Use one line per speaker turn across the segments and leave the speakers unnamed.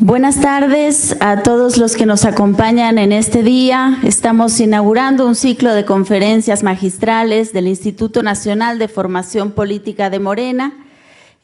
Buenas tardes a todos los que nos acompañan en este día. Estamos inaugurando un ciclo de conferencias magistrales del Instituto Nacional de Formación Política de Morena.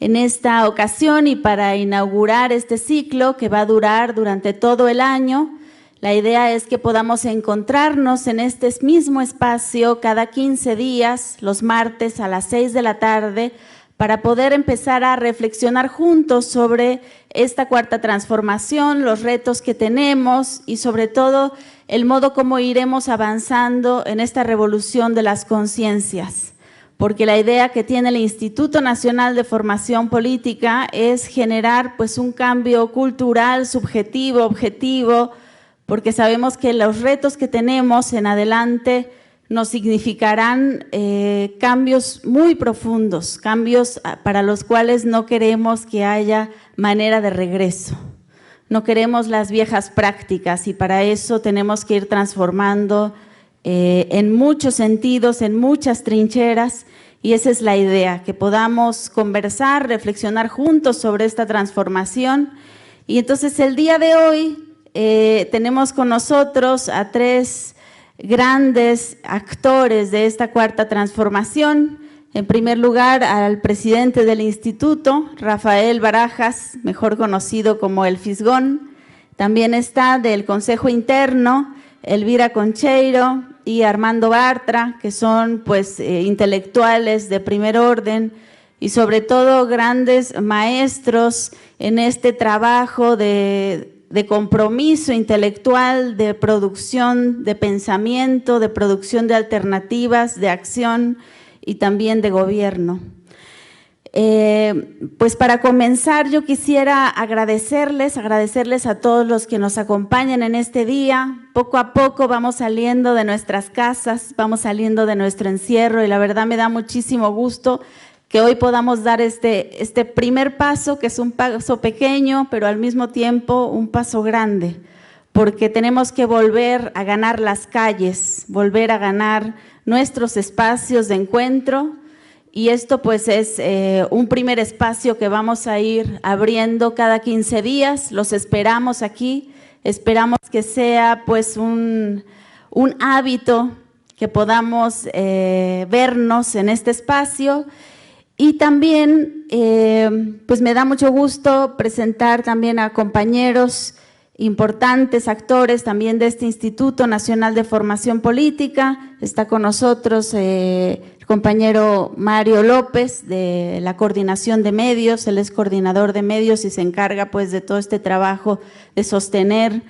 En esta ocasión y para inaugurar este ciclo que va a durar durante todo el año, la idea es que podamos encontrarnos en este mismo espacio cada 15 días, los martes a las 6 de la tarde, para poder empezar a reflexionar juntos sobre esta cuarta transformación, los retos que tenemos y sobre todo el modo como iremos avanzando en esta revolución de las conciencias. Porque la idea que tiene el Instituto Nacional de Formación Política es generar pues un cambio cultural, subjetivo, objetivo, porque sabemos que los retos que tenemos en adelante nos significarán cambios muy profundos, cambios para los cuales no queremos que haya manera de regreso. No queremos las viejas prácticas y para eso tenemos que ir transformando en muchos sentidos, en muchas trincheras, y esa es la idea, que podamos conversar, reflexionar juntos sobre esta transformación. Y entonces el día de hoy tenemos con nosotros a tres grandes actores de esta cuarta transformación. En primer lugar, al presidente del instituto, Rafael Barajas, mejor conocido como el Fisgón. También está del Consejo Interno, Elvira Concheiro y Armando Bartra, que son pues intelectuales de primer orden y sobre todo grandes maestros en este trabajo de compromiso intelectual, de producción de pensamiento, de producción de alternativas, de acción y también de gobierno. Pues para comenzar yo quisiera agradecerles a todos los que nos acompañan en este día. Poco a poco vamos saliendo de nuestras casas, vamos saliendo de nuestro encierro y la verdad me da muchísimo gusto que hoy podamos dar este primer paso, que es un paso pequeño, pero al mismo tiempo un paso grande, porque tenemos que volver a ganar las calles, volver a ganar nuestros espacios de encuentro, y esto pues es un primer espacio que vamos a ir abriendo cada 15 días, los esperamos aquí, esperamos que sea pues un hábito, que podamos vernos en este espacio. Y también, pues me da mucho gusto presentar también a compañeros importantes, actores también de este Instituto Nacional de Formación Política. Está con nosotros el compañero Mario López de la Coordinación de Medios, él es coordinador de medios y se encarga pues de todo este trabajo de sostener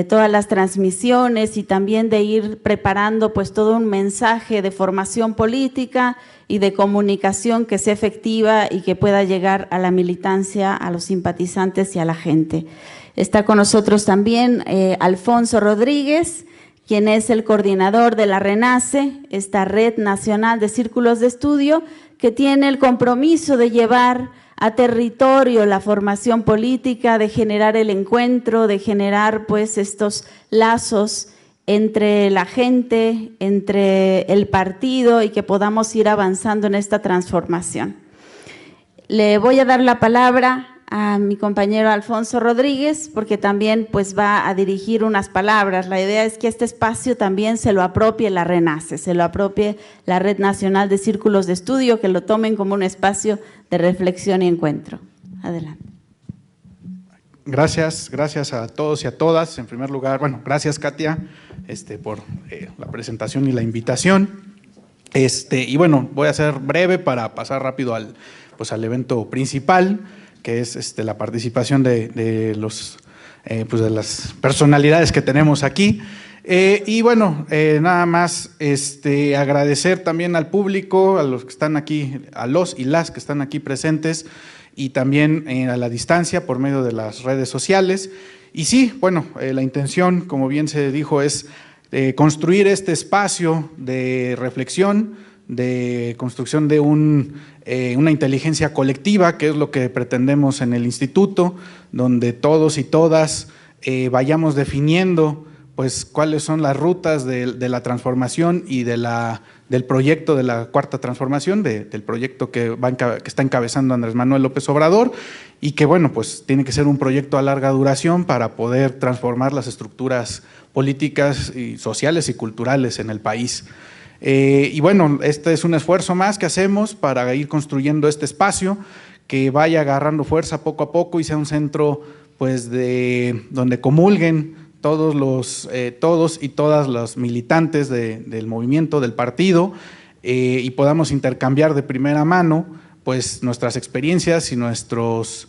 todas las transmisiones y también de ir preparando pues todo un mensaje de formación política y de comunicación que sea efectiva y que pueda llegar a la militancia, a los simpatizantes y a la gente. Está con nosotros también Alfonso Rodríguez, quien es el coordinador de la RENACE, esta Red Nacional de Círculos de Estudio, que tiene el compromiso de llevar a territorio la formación política, de generar el encuentro, de generar pues estos lazos entre la gente, entre el partido y que podamos ir avanzando en esta transformación. Le voy a dar la palabra a mi compañero Alfonso Rodríguez porque también pues va a dirigir unas palabras. La idea es que este espacio también se lo apropie la RENACE, se lo apropie la Red Nacional de Círculos de Estudio, que lo tomen como un espacio de reflexión y encuentro. Adelante.
Gracias a todos y a todas. En primer lugar, bueno, gracias Katia por la presentación y la invitación. Y bueno, voy a ser breve para pasar rápido al evento principal, que es la participación de las personalidades que tenemos aquí. Y bueno, nada más agradecer también al público, a los que están aquí, a los y las que están aquí presentes y también a la distancia por medio de las redes sociales. Y sí, bueno, la intención, como bien se dijo, es construir este espacio de reflexión, de construcción de una inteligencia colectiva, que es lo que pretendemos en el instituto, donde todos y todas vayamos definiendo pues cuáles son las rutas de la transformación y de la del proyecto de la Cuarta Transformación, del proyecto que está encabezando Andrés Manuel López Obrador, y que bueno, pues tiene que ser un proyecto a larga duración para poder transformar las estructuras políticas y sociales y culturales en el país. Y bueno, este es un esfuerzo más que hacemos para ir construyendo este espacio que vaya agarrando fuerza poco a poco y sea un centro pues donde comulguen todos y todas los militantes del movimiento, del partido, y podamos intercambiar de primera mano pues nuestras experiencias y nuestras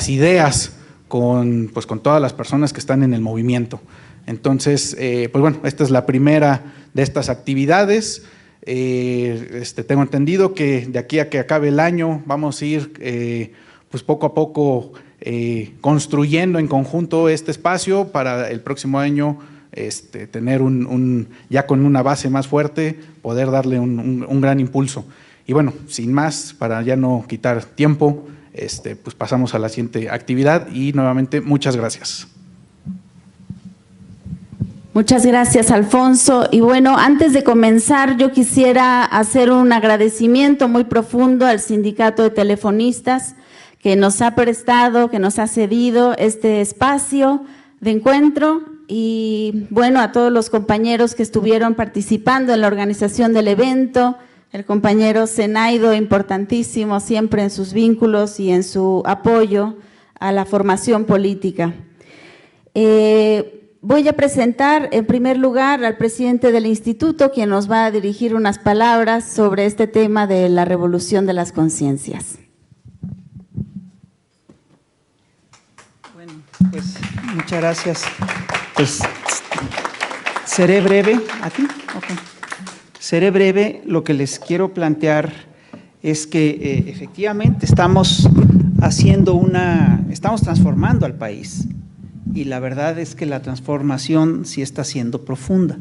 ideas con todas las personas que están en el movimiento. Entonces, pues bueno, esta es la primera de estas actividades. Tengo entendido que de aquí a que acabe el año vamos a ir pues poco a poco construyendo en conjunto este espacio para el próximo año tener ya con una base más fuerte, poder darle un gran impulso. Y bueno, sin más, para ya no quitar tiempo, pues pasamos a la siguiente actividad y nuevamente muchas gracias.
Muchas gracias, Alfonso. Y bueno, antes de comenzar, yo quisiera hacer un agradecimiento muy profundo al Sindicato de Telefonistas que nos ha prestado, que nos ha cedido este espacio de encuentro, y bueno, a todos los compañeros que estuvieron participando en la organización del evento, el compañero Zenaido, importantísimo siempre en sus vínculos y en su apoyo a la formación política. Voy a presentar en primer lugar al presidente del instituto, quien nos va a dirigir unas palabras sobre este tema de la revolución de las conciencias.
Bueno, pues muchas gracias. Pues seré breve. ¿Aquí? Okay. Seré breve. Lo que les quiero plantear es que efectivamente estamos transformando al país. Y la verdad es que la transformación sí está siendo profunda.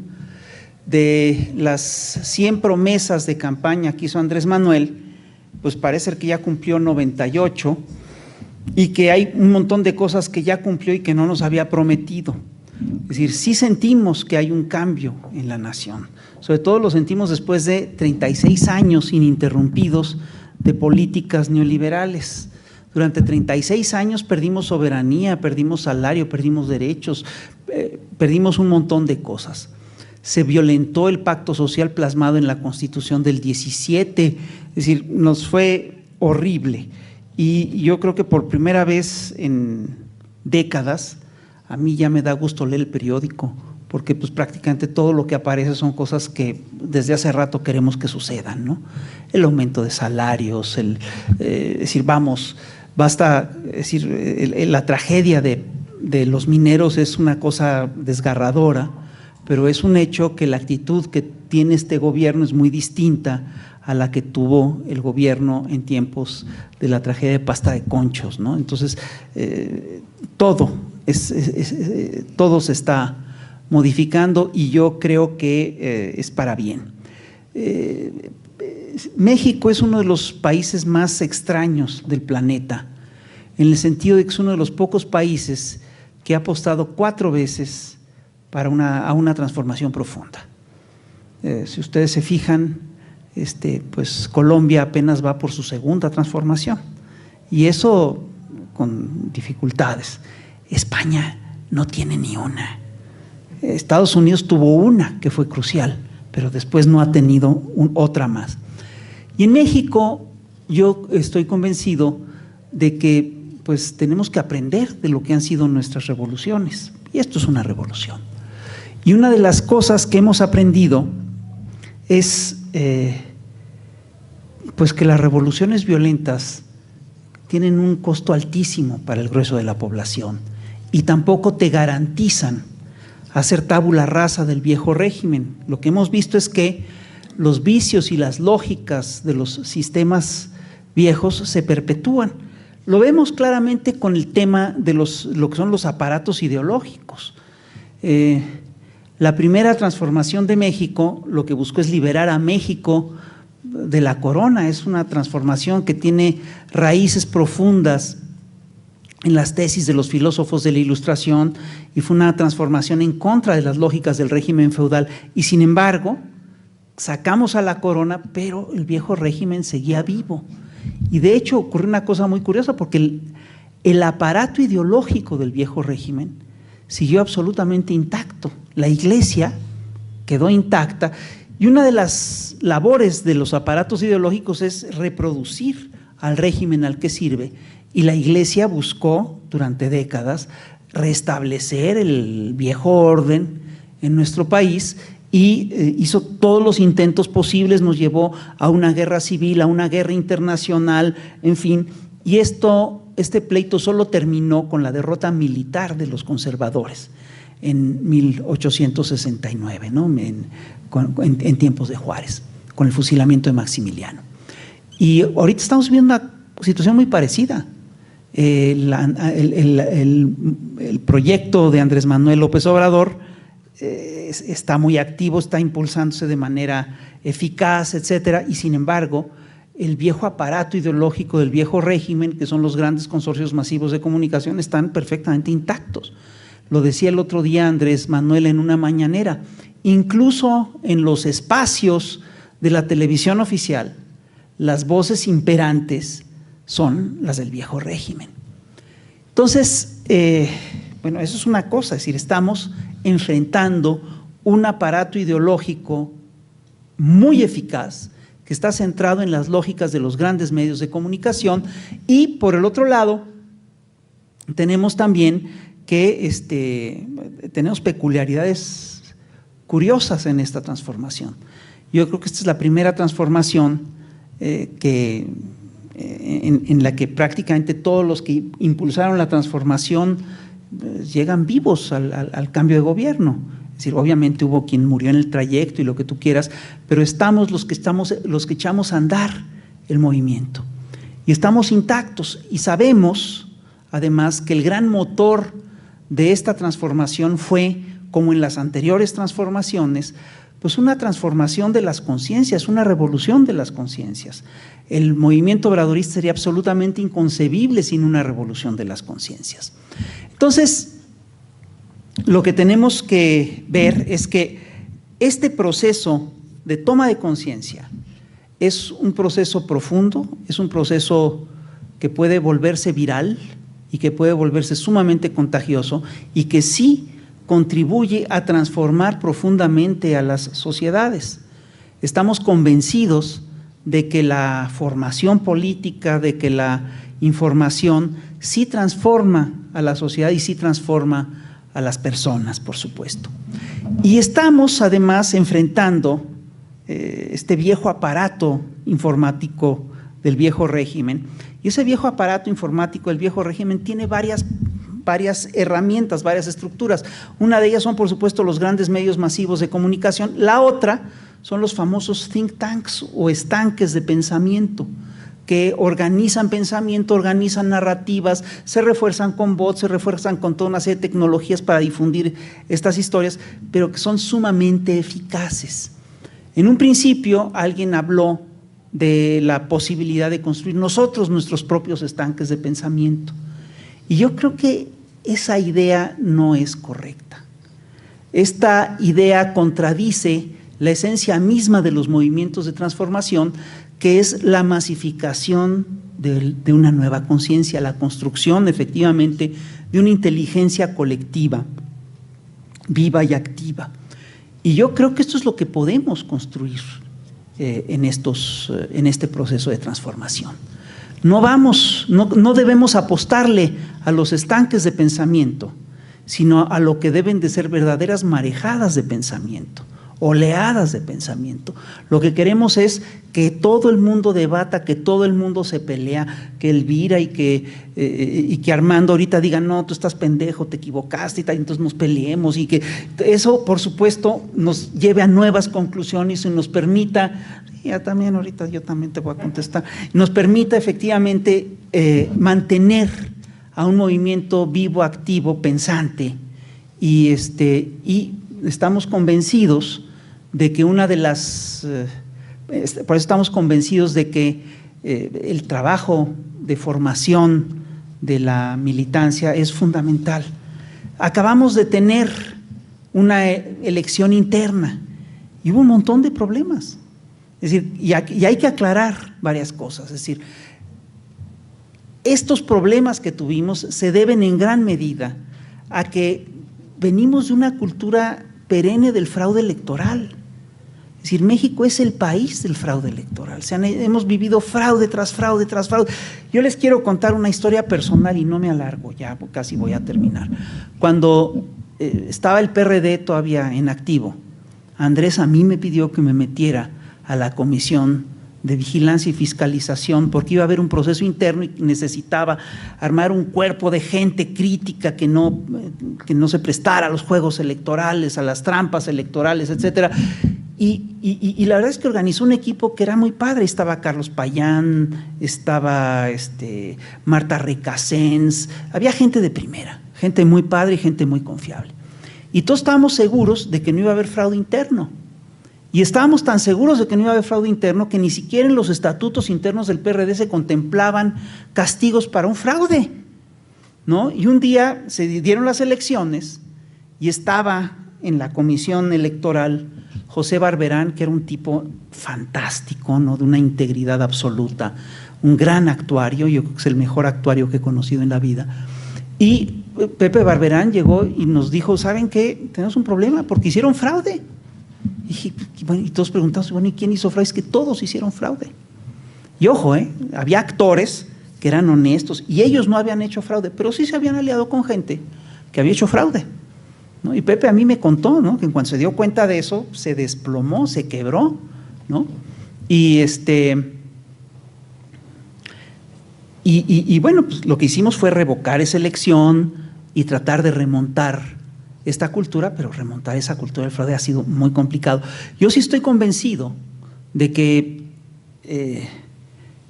De las 100 promesas de campaña que hizo Andrés Manuel, pues parece que ya cumplió 98, y que hay un montón de cosas que ya cumplió y que no nos había prometido. Es decir, sí sentimos que hay un cambio en la nación. Sobre todo lo sentimos después de 36 años ininterrumpidos de políticas neoliberales. Durante 36 años perdimos soberanía, perdimos salario, perdimos derechos, perdimos un montón de cosas. Se violentó el pacto social plasmado en la Constitución del 17, es decir, nos fue horrible. Y yo creo que por primera vez en décadas, a mí ya me da gusto leer el periódico, porque pues prácticamente todo lo que aparece son cosas que desde hace rato queremos que sucedan, ¿no? El aumento de salarios, es decir, basta decir, la tragedia de los mineros es una cosa desgarradora, pero es un hecho que la actitud que tiene este gobierno es muy distinta a la que tuvo el gobierno en tiempos de la tragedia de Pasta de Conchos, ¿no? Entonces, todo se está modificando y yo creo que es para bien. México es uno de los países más extraños del planeta, en el sentido de que es uno de los pocos países que ha apostado 4 veces a una transformación profunda. Si ustedes se fijan, pues Colombia apenas va por su segunda transformación, y eso con dificultades. España no tiene ni una. Estados Unidos tuvo una que fue crucial, pero después no ha tenido otra más. Y en México yo estoy convencido de que pues tenemos que aprender de lo que han sido nuestras revoluciones, y esto es una revolución. Y una de las cosas que hemos aprendido es pues que las revoluciones violentas tienen un costo altísimo para el grueso de la población y tampoco te garantizan hacer tabula rasa del viejo régimen. Lo que hemos visto es que los vicios y las lógicas de los sistemas viejos se perpetúan. Lo vemos claramente con el tema de lo que son los aparatos ideológicos. La primera transformación de México lo que buscó es liberar a México de la corona. Es una transformación que tiene raíces profundas en las tesis de los filósofos de la Ilustración, y fue una transformación en contra de las lógicas del régimen feudal, y sin embargo sacamos a la corona, pero el viejo régimen seguía vivo. Y de hecho ocurrió una cosa muy curiosa, porque el aparato ideológico del viejo régimen siguió absolutamente intacto. La Iglesia quedó intacta, y una de las labores de los aparatos ideológicos es reproducir al régimen al que sirve, y la Iglesia buscó durante décadas restablecer el viejo orden en nuestro país, y hizo todos los intentos posibles, nos llevó a una guerra civil, a una guerra internacional, en fin, y este pleito solo terminó con la derrota militar de los conservadores en 1869, ¿no? en tiempos de Juárez, con el fusilamiento de Maximiliano. Y ahorita estamos viendo una situación muy parecida. El proyecto de Andrés Manuel López Obrador está muy activo, está impulsándose de manera eficaz, etcétera, y sin embargo, el viejo aparato ideológico del viejo régimen, que son los grandes consorcios masivos de comunicación, están perfectamente intactos. Lo decía el otro día Andrés Manuel en una mañanera, incluso en los espacios de la televisión oficial, las voces imperantes son las del viejo régimen. Entonces, bueno, eso es una cosa, es decir, estamos enfrentando un aparato ideológico muy eficaz que está centrado en las lógicas de los grandes medios de comunicación, y por el otro lado tenemos también que tenemos peculiaridades curiosas en esta transformación. Yo creo que esta es la primera transformación en la que prácticamente todos los que impulsaron la transformación llegan vivos al cambio de gobierno. Es decir, obviamente hubo quien murió en el trayecto y lo que tú quieras, pero estamos los que echamos a andar el movimiento. Y estamos intactos, y sabemos además que el gran motor de esta transformación fue, como en las anteriores transformaciones, pues una transformación de las conciencias, una revolución de las conciencias. El movimiento obradorista sería absolutamente inconcebible sin una revolución de las conciencias. Entonces, lo que tenemos que ver es que este proceso de toma de conciencia es un proceso profundo, es un proceso que puede volverse viral y que puede volverse sumamente contagioso, y que sí contribuye a transformar profundamente a las sociedades. Estamos convencidos de que la formación política, de que la información sí transforma a la sociedad y sí transforma a las personas, por supuesto. Y estamos además enfrentando este viejo aparato informático del viejo régimen, y ese viejo aparato informático del viejo régimen tiene varias herramientas, varias estructuras. Una de ellas son, por supuesto, los grandes medios masivos de comunicación. La otra son los famosos think tanks o estanques de pensamiento, que organizan pensamiento, organizan narrativas, se refuerzan con bots, se refuerzan con toda una serie de tecnologías para difundir estas historias, pero que son sumamente eficaces. En un principio alguien habló de la posibilidad de construir nosotros nuestros propios estanques de pensamiento, y yo creo que esa idea no es correcta. Esta idea contradice la esencia misma de los movimientos de transformación, que es la masificación de una nueva conciencia, la construcción efectivamente de una inteligencia colectiva, viva y activa. Y yo creo que esto es lo que podemos construir en este proceso de transformación. No debemos apostarle a los estanques de pensamiento, sino a lo que deben de ser verdaderas marejadas de pensamiento, oleadas de pensamiento. Lo que queremos es que todo el mundo debata, que todo el mundo se pelea, que Elvira y que Armando ahorita digan, no, tú estás pendejo, te equivocaste y tal, entonces nos peleemos, y que eso, por supuesto, nos lleve a nuevas conclusiones y nos permita, ya también ahorita yo también te voy a contestar, nos permita efectivamente mantener a un movimiento vivo, activo, pensante, y estamos convencidos de que por eso estamos convencidos de que el trabajo de formación de la militancia es fundamental. Acabamos de tener una elección interna, y hubo un montón de problemas. Es decir, y hay que aclarar varias cosas. Es decir, estos problemas que tuvimos se deben en gran medida a que venimos de una cultura perenne del fraude electoral. Es decir, México es el país del fraude electoral. Hemos vivido fraude tras fraude tras fraude. Yo les quiero contar una historia personal y no me alargo, ya casi voy a terminar. Cuando estaba el PRD todavía en activo, Andrés a mí me pidió que me metiera a la Comisión de Vigilancia y Fiscalización porque iba a haber un proceso interno y necesitaba armar un cuerpo de gente crítica que no se prestara a los juegos electorales, a las trampas electorales, etcétera. Y la verdad es que organizó un equipo que era muy padre. Estaba Carlos Payán, estaba Marta Recasens, había gente de primera, gente muy padre y gente muy confiable. Y todos estábamos seguros de que no iba a haber fraude interno. Y estábamos tan seguros de que no iba a haber fraude interno que ni siquiera en los estatutos internos del PRD se contemplaban castigos para un fraude, ¿no? Y un día se dieron las elecciones y estaba en la comisión electoral José Barberán, que era un tipo fantástico, ¿no? De una integridad absoluta, un gran actuario, yo creo que es el mejor actuario que he conocido en la vida. Y Pepe Barberán llegó y nos dijo, ¿saben qué? Tenemos un problema porque hicieron fraude. Y todos preguntamos, bueno, ¿y quién hizo fraude? Es que todos hicieron fraude. Y ojo, había actores que eran honestos y ellos no habían hecho fraude, pero sí se habían aliado con gente que había hecho fraude, ¿no? Y Pepe a mí me contó, ¿no? Que en cuanto se dio cuenta de eso, se desplomó, se quebró, ¿no? Y bueno, pues lo que hicimos fue revocar esa elección y tratar de remontar esta cultura, pero remontar esa cultura del fraude ha sido muy complicado. Yo sí estoy convencido de que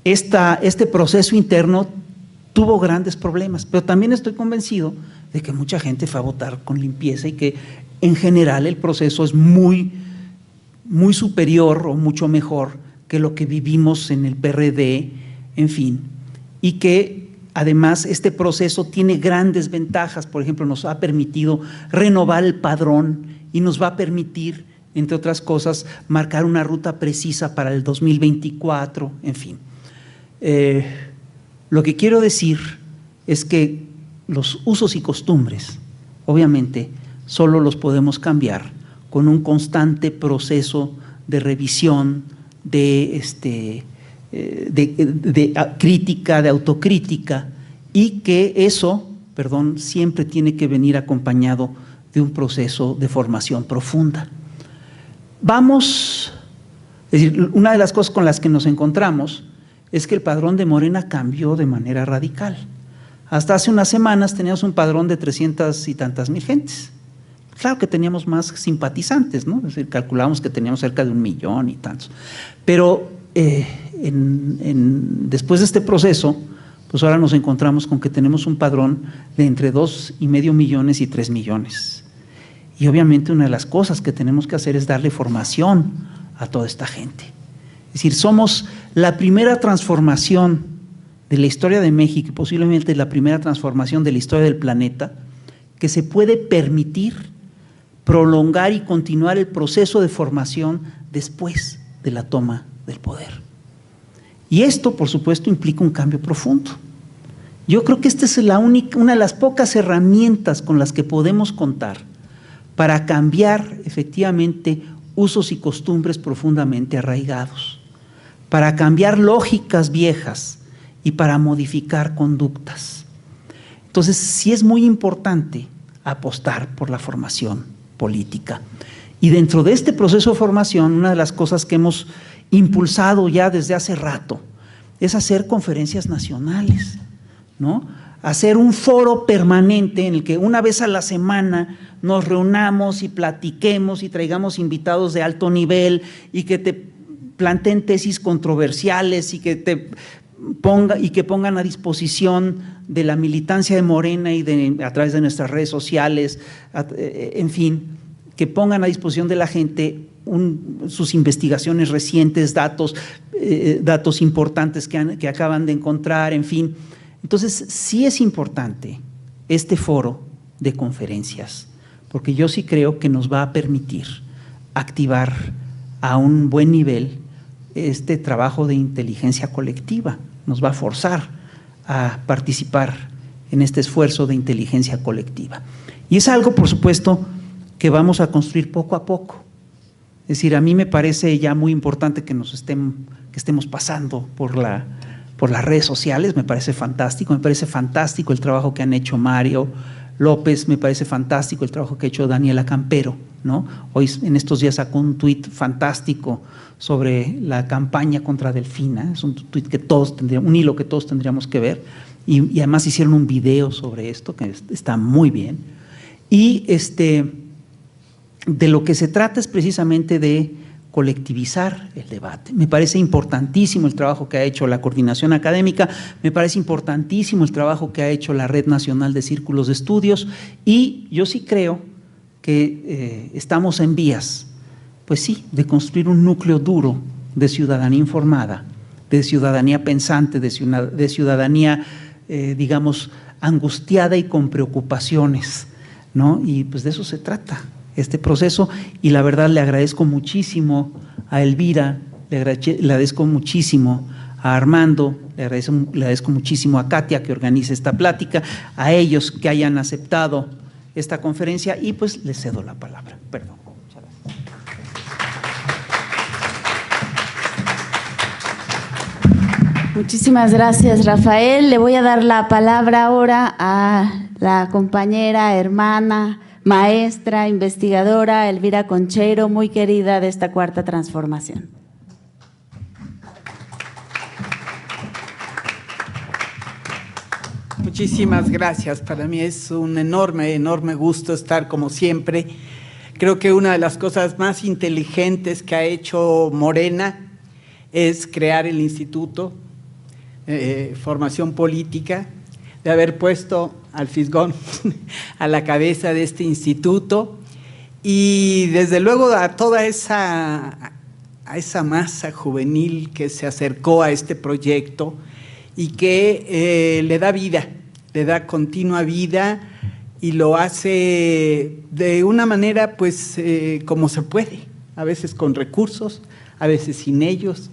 este proceso interno tuvo grandes problemas, pero también estoy convencido de que mucha gente fue a votar con limpieza y que en general el proceso es muy superior o mucho mejor que lo que vivimos en el PRD, en fin, y que además este proceso tiene grandes ventajas. Por ejemplo, nos ha permitido renovar el padrón y nos va a permitir, entre otras cosas, marcar una ruta precisa para el 2024, en fin. Lo que quiero decir es que los usos y costumbres, obviamente, solo los podemos cambiar con un constante proceso de revisión, de crítica, de autocrítica, y que eso, siempre tiene que venir acompañado de un proceso de formación profunda. Es decir, una de las cosas con las que nos encontramos es que el padrón de Morena cambió de manera radical. Hasta hace unas semanas teníamos un padrón de 300 y tantas mil gentes. Claro que teníamos más simpatizantes, ¿no? Es decir, calculamos que teníamos cerca de 1 millón y tantos. Pero después de este proceso, pues ahora nos encontramos con que tenemos un padrón de entre 2,5 millones y 3 millones. Y obviamente una de las cosas que tenemos que hacer es darle formación a toda esta gente. Es decir, somos la primera transformación de la historia de México y posiblemente la primera transformación de la historia del planeta que se puede permitir prolongar y continuar el proceso de formación después de la toma del poder. Y esto, por supuesto, implica un cambio profundo. Yo creo que esta es una de las pocas herramientas con las que podemos contar para cambiar efectivamente usos y costumbres profundamente arraigados, para cambiar lógicas viejas y para modificar conductas. Entonces, sí es muy importante apostar por la formación política. Y dentro de este proceso de formación, una de las cosas que hemos impulsado ya desde hace rato es hacer conferencias nacionales, ¿no? Hacer un foro permanente en el que una vez a la semana nos reunamos y platiquemos y traigamos invitados de alto nivel y que te planteen tesis controversiales y que pongan a disposición de la militancia de Morena y a través de nuestras redes sociales, en fin, que pongan a disposición de la gente sus investigaciones recientes, datos importantes que acaban de encontrar, en fin. Entonces, sí es importante este foro de conferencias, porque yo sí creo que nos va a permitir activar a un buen nivel este trabajo de inteligencia colectiva, nos va a forzar a participar en este esfuerzo de inteligencia colectiva. Y es algo, por supuesto, que vamos a construir poco a poco. Es decir, a mí me parece ya muy importante que estemos pasando por las redes sociales, me parece fantástico el trabajo que han hecho Mario López, me parece fantástico el trabajo que ha hecho Daniela Campero, ¿no? Hoy, en estos días, sacó un tuit fantástico sobre la campaña contra Delfina, es un tuit que un hilo que todos tendríamos que ver, y además hicieron un video sobre esto que está muy bien. Y de lo que se trata es precisamente de colectivizar el debate. Me parece importantísimo el trabajo que ha hecho la Coordinación Académica, me parece importantísimo el trabajo que ha hecho la Red Nacional de Círculos de Estudios, y yo sí creo que estamos en vías, pues sí, de construir un núcleo duro de ciudadanía informada, de ciudadanía pensante, de ciudadanía, digamos, angustiada y con preocupaciones, ¿no? Y pues de eso se trata este proceso, y la verdad le agradezco muchísimo a Elvira, le agradezco muchísimo a Armando, le agradezco muchísimo a Katia que organiza esta plática, a ellos que hayan aceptado esta conferencia, y pues les cedo la palabra. Perdón.
Muchísimas gracias, Rafael. Le voy a dar la palabra ahora a la compañera, hermana, maestra, investigadora Elvira Concheiro, muy querida de esta Cuarta Transformación.
Muchísimas gracias. Para mí es un enorme gusto estar como siempre. Creo que una de las cosas más inteligentes que ha hecho Morena es crear el Instituto Formación Política, de haber puesto al Fisgón a la cabeza de este instituto, y desde luego a toda esa masa juvenil que se acercó a este proyecto y que le da vida, le da continua vida, y lo hace de una manera pues como se puede, a veces con recursos, a veces sin ellos,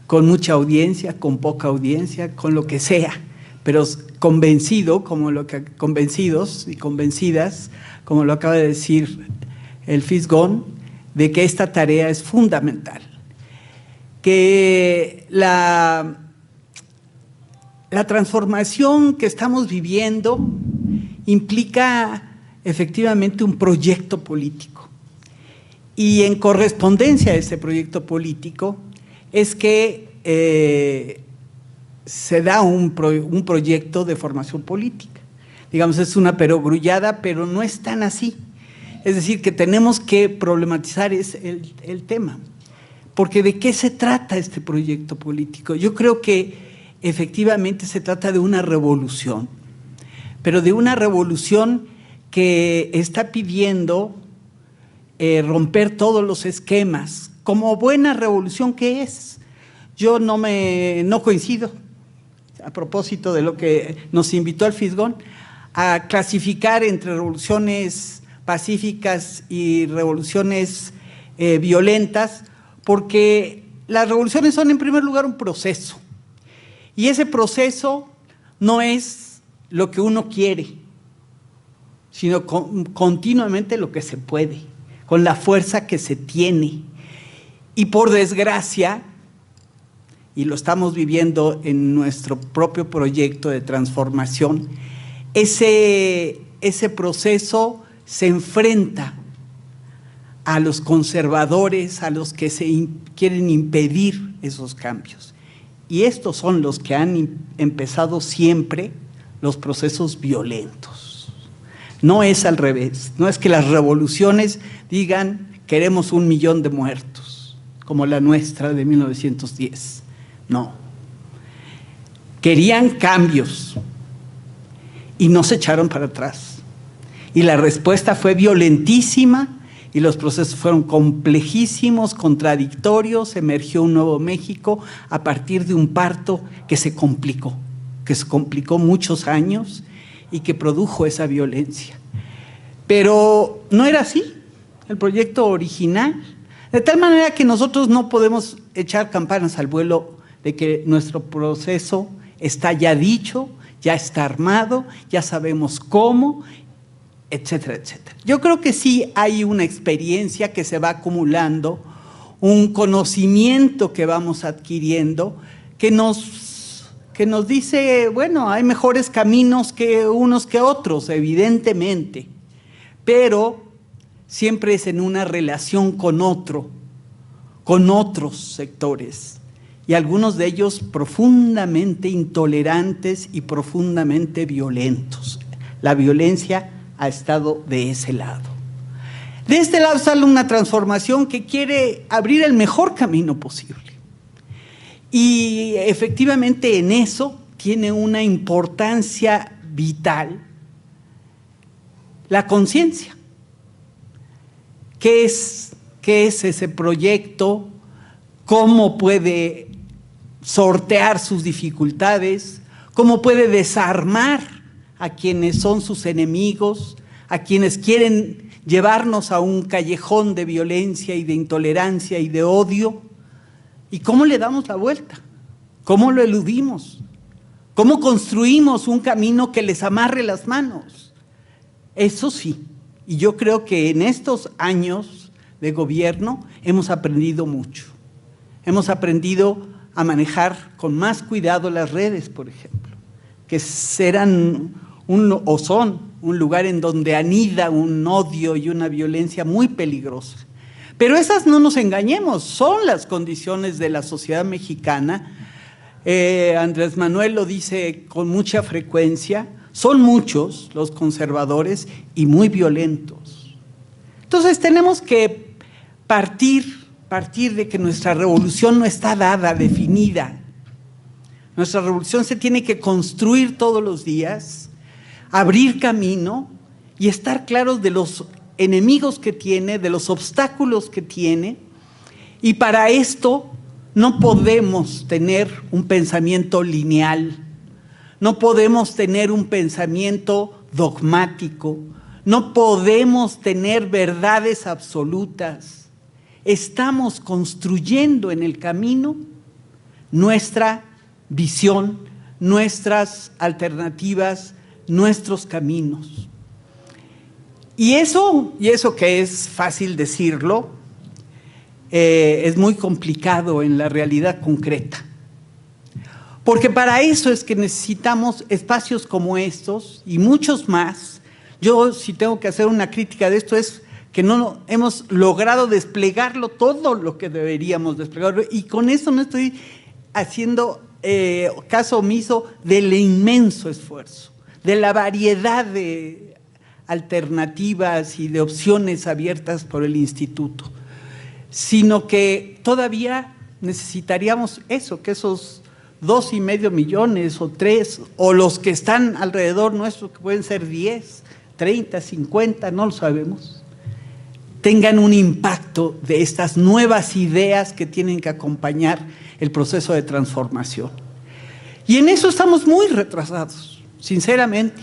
con mucha audiencia, con poca audiencia, con lo que sea, pero convencidos y convencidas, como lo acaba de decir el Fisgón, de que esta tarea es fundamental, que la transformación que estamos viviendo implica efectivamente un proyecto político, y en correspondencia a ese proyecto político es que se da un proyecto de formación política. Digamos, es una perogrullada, pero no es tan así. Es decir, que tenemos que problematizar el tema. Porque ¿de qué se trata este proyecto político? Yo creo que efectivamente se trata de una revolución, pero de una revolución que está pidiendo romper todos los esquemas, como buena revolución que es. Yo no coincido, a propósito de lo que nos invitó el Fisgón, a clasificar entre revoluciones pacíficas y revoluciones violentas, porque las revoluciones son en primer lugar un proceso, y ese proceso no es lo que uno quiere, sino continuamente lo que se puede, con la fuerza que se tiene. Y por desgracia, y lo estamos viviendo en nuestro propio proyecto de transformación, ese proceso se enfrenta a los conservadores, a los que quieren impedir esos cambios. Y estos son los que han empezado siempre los procesos violentos. No es al revés, no es que las revoluciones digan queremos 1 millón de muertos, como la nuestra de 1910. No. Querían cambios y no se echaron para atrás. Y la respuesta fue violentísima, y los procesos fueron complejísimos, contradictorios. Emergió un nuevo México a partir de un parto que se complicó muchos años y que produjo esa violencia. Pero no era así. El proyecto original De tal manera que nosotros no podemos echar campanas al vuelo de que nuestro proceso está ya dicho, ya está armado, ya sabemos cómo, etcétera, etcétera. Yo creo que sí hay una experiencia que se va acumulando, un conocimiento que vamos adquiriendo, que nos dice, bueno, hay mejores caminos que unos que otros, evidentemente, pero siempre es en una relación con otros sectores, y algunos de ellos profundamente intolerantes y profundamente violentos. La violencia ha estado de ese lado. De este lado sale una transformación que quiere abrir el mejor camino posible. Y efectivamente en eso tiene una importancia vital la conciencia. ¿Qué es ese proyecto? ¿Cómo puede sortear sus dificultades? ¿Cómo puede desarmar a quienes son sus enemigos, a quienes quieren llevarnos a un callejón de violencia y de intolerancia y de odio? ¿Y cómo le damos la vuelta? ¿Cómo lo eludimos? ¿Cómo construimos un camino que les amarre las manos? Eso sí, y yo creo que en estos años de gobierno hemos aprendido mucho. Hemos aprendido a manejar con más cuidado las redes, por ejemplo, que serán son un lugar en donde anida un odio y una violencia muy peligrosa. Pero esas, no nos engañemos, son las condiciones de la sociedad mexicana. Andrés Manuel lo dice con mucha frecuencia, son muchos los conservadores y muy violentos. Entonces tenemos que partir de que nuestra revolución no está dada, definida. Nuestra revolución se tiene que construir todos los días, abrir camino y estar claros de los enemigos que tiene, de los obstáculos que tiene, y para esto no podemos tener un pensamiento lineal, no podemos tener un pensamiento dogmático, no podemos tener verdades absolutas. Estamos construyendo en el camino nuestra visión, nuestras alternativas, nuestros caminos. Y eso que es fácil decirlo, es muy complicado en la realidad concreta. Porque para eso es que necesitamos espacios como estos y muchos más. Yo, si tengo que hacer una crítica de esto, es que no hemos logrado desplegarlo todo lo que deberíamos desplegarlo, y con eso no estoy haciendo caso omiso del inmenso esfuerzo, de la variedad de alternativas y de opciones abiertas por el instituto, sino que todavía necesitaríamos eso, que esos 2,5 millones o 3, o los que están alrededor nuestro, que pueden ser 10, 30, 50, no lo sabemos, tengan un impacto de estas nuevas ideas que tienen que acompañar el proceso de transformación. Y en eso estamos muy retrasados, sinceramente.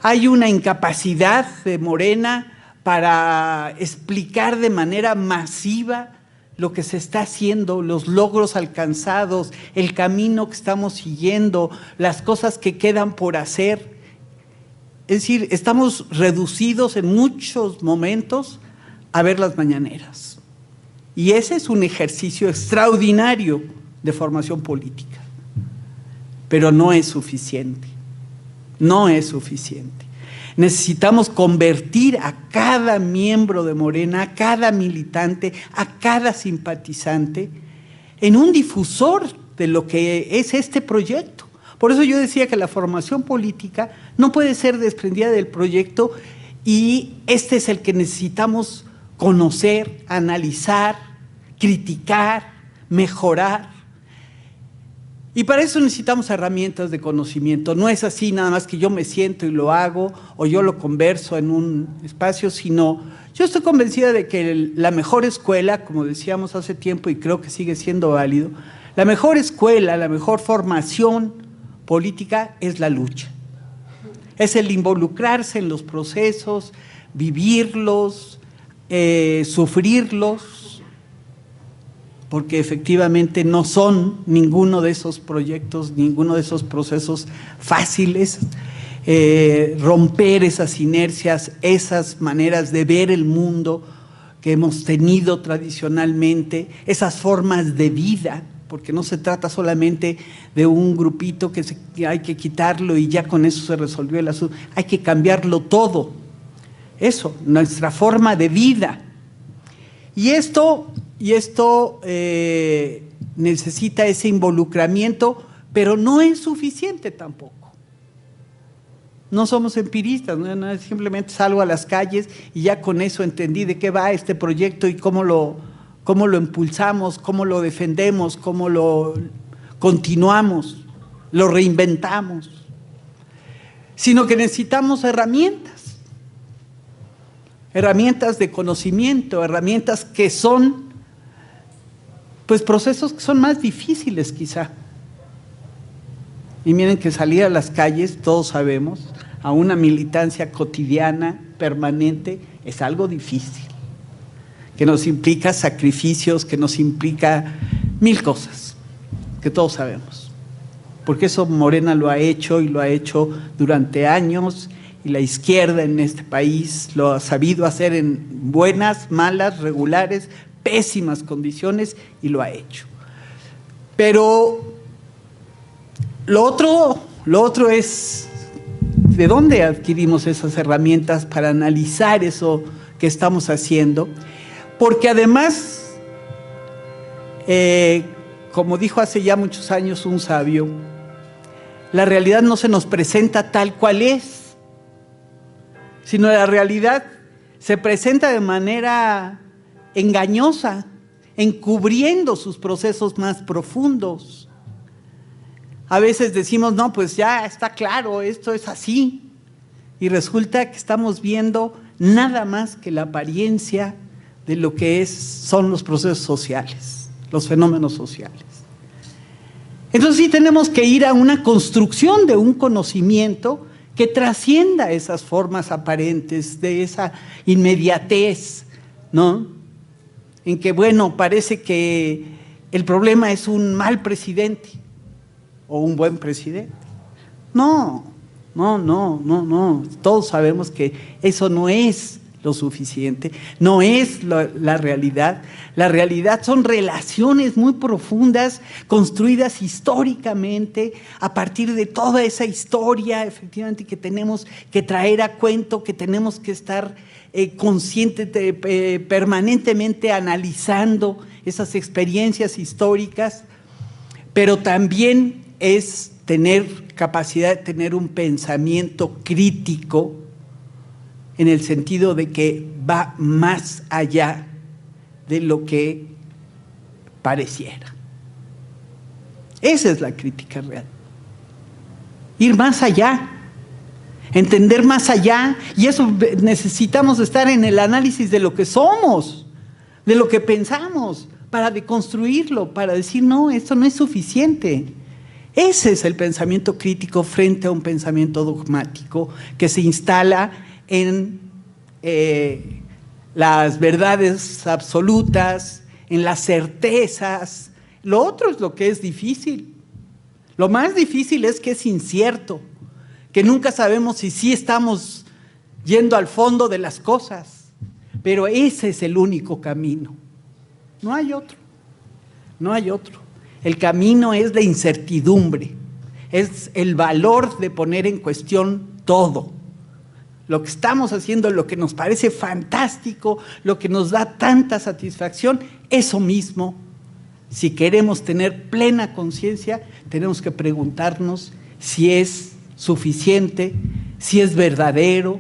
Hay una incapacidad de Morena para explicar de manera masiva lo que se está haciendo, los logros alcanzados, el camino que estamos siguiendo, las cosas que quedan por hacer. Es decir, estamos reducidos en muchos momentos a ver las mañaneras. Y ese es un ejercicio extraordinario de formación política. Pero no es suficiente. No es suficiente. Necesitamos convertir a cada miembro de Morena, a cada militante, a cada simpatizante en un difusor de lo que es este proyecto. Por eso yo decía que la formación política no puede ser desprendida del proyecto, y este es el que necesitamos conocer, analizar, criticar, mejorar. Y para eso necesitamos herramientas de conocimiento. No es así nada más que yo me siento y lo hago, o yo lo converso en un espacio, sino yo estoy convencida de que la mejor escuela, como decíamos hace tiempo y creo que sigue siendo válido, la mejor escuela, la mejor formación política es la lucha. Es el involucrarse en los procesos, vivirlos, sufrirlos, porque efectivamente no son ninguno de esos proyectos, ninguno de esos procesos fáciles. Romper esas inercias, esas maneras de ver el mundo que hemos tenido tradicionalmente, esas formas de vida, porque no se trata solamente de un grupito que hay que quitarlo y ya con eso se resolvió el asunto, hay que cambiarlo todo, eso, nuestra forma de vida. Y esto necesita ese involucramiento, pero no es suficiente tampoco. No somos empiristas, no es simplemente salgo a las calles y ya con eso entendí de qué va este proyecto y cómo lo impulsamos, cómo lo defendemos, cómo lo continuamos, lo reinventamos, sino que necesitamos herramientas de conocimiento, herramientas que son, pues, procesos que son más difíciles quizá. Y miren que salir a las calles, todos sabemos, a una militancia cotidiana, permanente, es algo difícil, que nos implica sacrificios, que nos implica mil cosas, que todos sabemos. Porque eso Morena lo ha hecho y lo ha hecho durante años, y la izquierda en este país lo ha sabido hacer en buenas, malas, regulares, pésimas condiciones, y lo ha hecho. Pero lo otro es, ¿de dónde adquirimos esas herramientas para analizar eso que estamos haciendo? Porque además, como dijo hace ya muchos años un sabio, la realidad no se nos presenta tal cual es, sino la realidad se presenta de manera engañosa, encubriendo sus procesos más profundos. A veces decimos, no, pues ya está claro, esto es así. Y resulta que estamos viendo nada más que la apariencia de lo que son los procesos sociales, los fenómenos sociales. Entonces sí tenemos que ir a una construcción de un conocimiento que trascienda esas formas aparentes, de esa inmediatez, ¿no? En que, bueno, parece que el problema es un mal presidente o un buen presidente. No. Todos sabemos que eso no es lo suficiente, no es la realidad. La realidad son relaciones muy profundas, construidas históricamente, a partir de toda esa historia, efectivamente, que tenemos que traer a cuento, que tenemos que estar conscientes, permanentemente analizando esas experiencias históricas, pero también es tener capacidad de tener un pensamiento crítico, en el sentido de que va más allá de lo que pareciera. Esa es la crítica real. Ir más allá, entender más allá, y eso necesitamos estar en el análisis de lo que somos, de lo que pensamos, para deconstruirlo, para decir, no, esto no es suficiente. Ese es el pensamiento crítico frente a un pensamiento dogmático que se instala en las verdades absolutas, en las certezas. Lo otro es lo que es difícil. Lo más difícil es que es incierto, que nunca sabemos si sí estamos yendo al fondo de las cosas, pero ese es el único camino. No hay otro, no hay otro. El camino es la incertidumbre, es el valor de poner en cuestión todo. Lo que estamos haciendo, lo que nos parece fantástico, lo que nos da tanta satisfacción, eso mismo, si queremos tener plena conciencia, tenemos que preguntarnos si es suficiente, si es verdadero,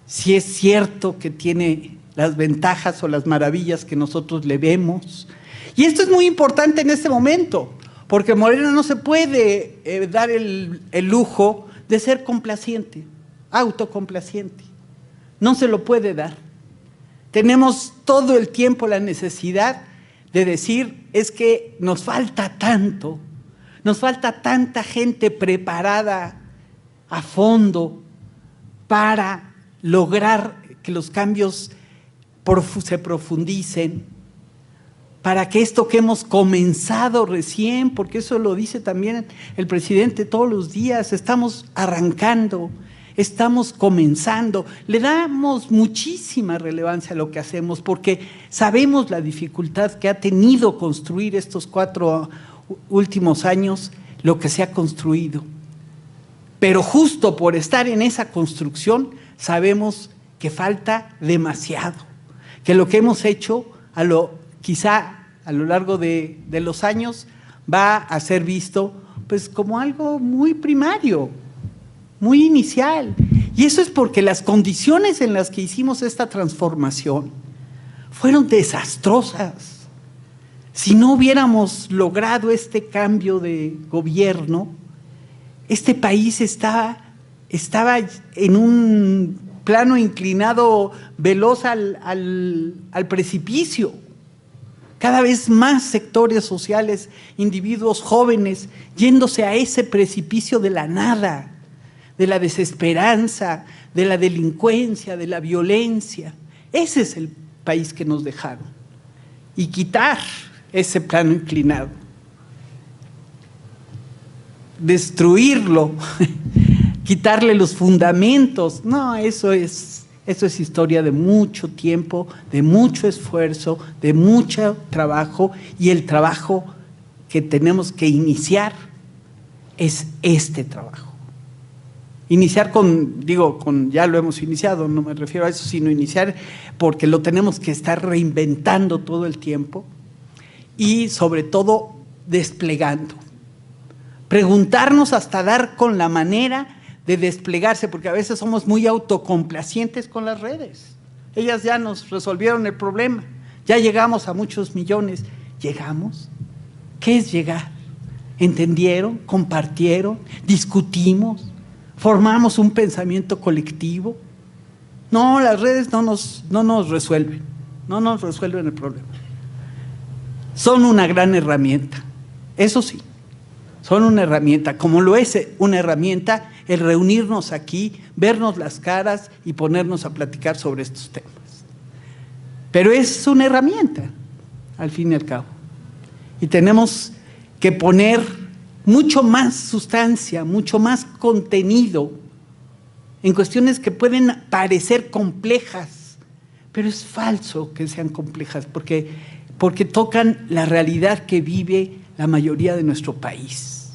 si es cierto que tiene las ventajas o las maravillas que nosotros le vemos. Y esto es muy importante en este momento, porque Morena no se puede dar el lujo de ser complaciente, autocomplaciente. No se lo puede dar. Tenemos todo el tiempo la necesidad de decir, es que nos falta tanto, nos falta tanta gente preparada a fondo para lograr que los cambios se profundicen, para que esto que hemos comenzado recién, porque eso lo dice también el presidente todos los días, estamos arrancando, estamos comenzando, le damos muchísima relevancia a lo que hacemos porque sabemos la dificultad que ha tenido construir estos 4 últimos años, lo que se ha construido. Pero justo por estar en esa construcción, sabemos que falta demasiado, que lo que hemos hecho quizá a lo largo de los años va a ser visto pues como algo muy primario, muy inicial. Y eso es porque las condiciones en las que hicimos esta transformación fueron desastrosas. Si no hubiéramos logrado este cambio de gobierno, este país estaba en un plano inclinado veloz al precipicio. Cada vez más sectores sociales, individuos jóvenes, yéndose a ese precipicio de la nada, de la desesperanza, de la delincuencia, de la violencia. Ese es el país que nos dejaron. Y quitar ese plano inclinado, destruirlo, quitarle los fundamentos, no, eso es historia de mucho tiempo, de mucho esfuerzo, de mucho trabajo, y el trabajo que tenemos que iniciar es este trabajo. Iniciar ya lo hemos iniciado, no me refiero a eso, sino iniciar porque lo tenemos que estar reinventando todo el tiempo y sobre todo desplegando. Preguntarnos hasta dar con la manera de desplegarse, porque a veces somos muy autocomplacientes con las redes. Ellas ya nos resolvieron el problema, ya llegamos a muchos millones. ¿Llegamos? ¿Qué es llegar? ¿Entendieron? ¿Compartieron? ¿Discutimos? ¿Formamos un pensamiento colectivo? No, las redes no nos resuelven el problema. Son una gran herramienta, eso sí, son una herramienta, como lo es una herramienta el reunirnos aquí, vernos las caras y ponernos a platicar sobre estos temas. Pero es una herramienta, al fin y al cabo. Y tenemos que poner mucho más sustancia, mucho más contenido en cuestiones que pueden parecer complejas, pero es falso que sean complejas, porque tocan la realidad que vive la mayoría de nuestro país.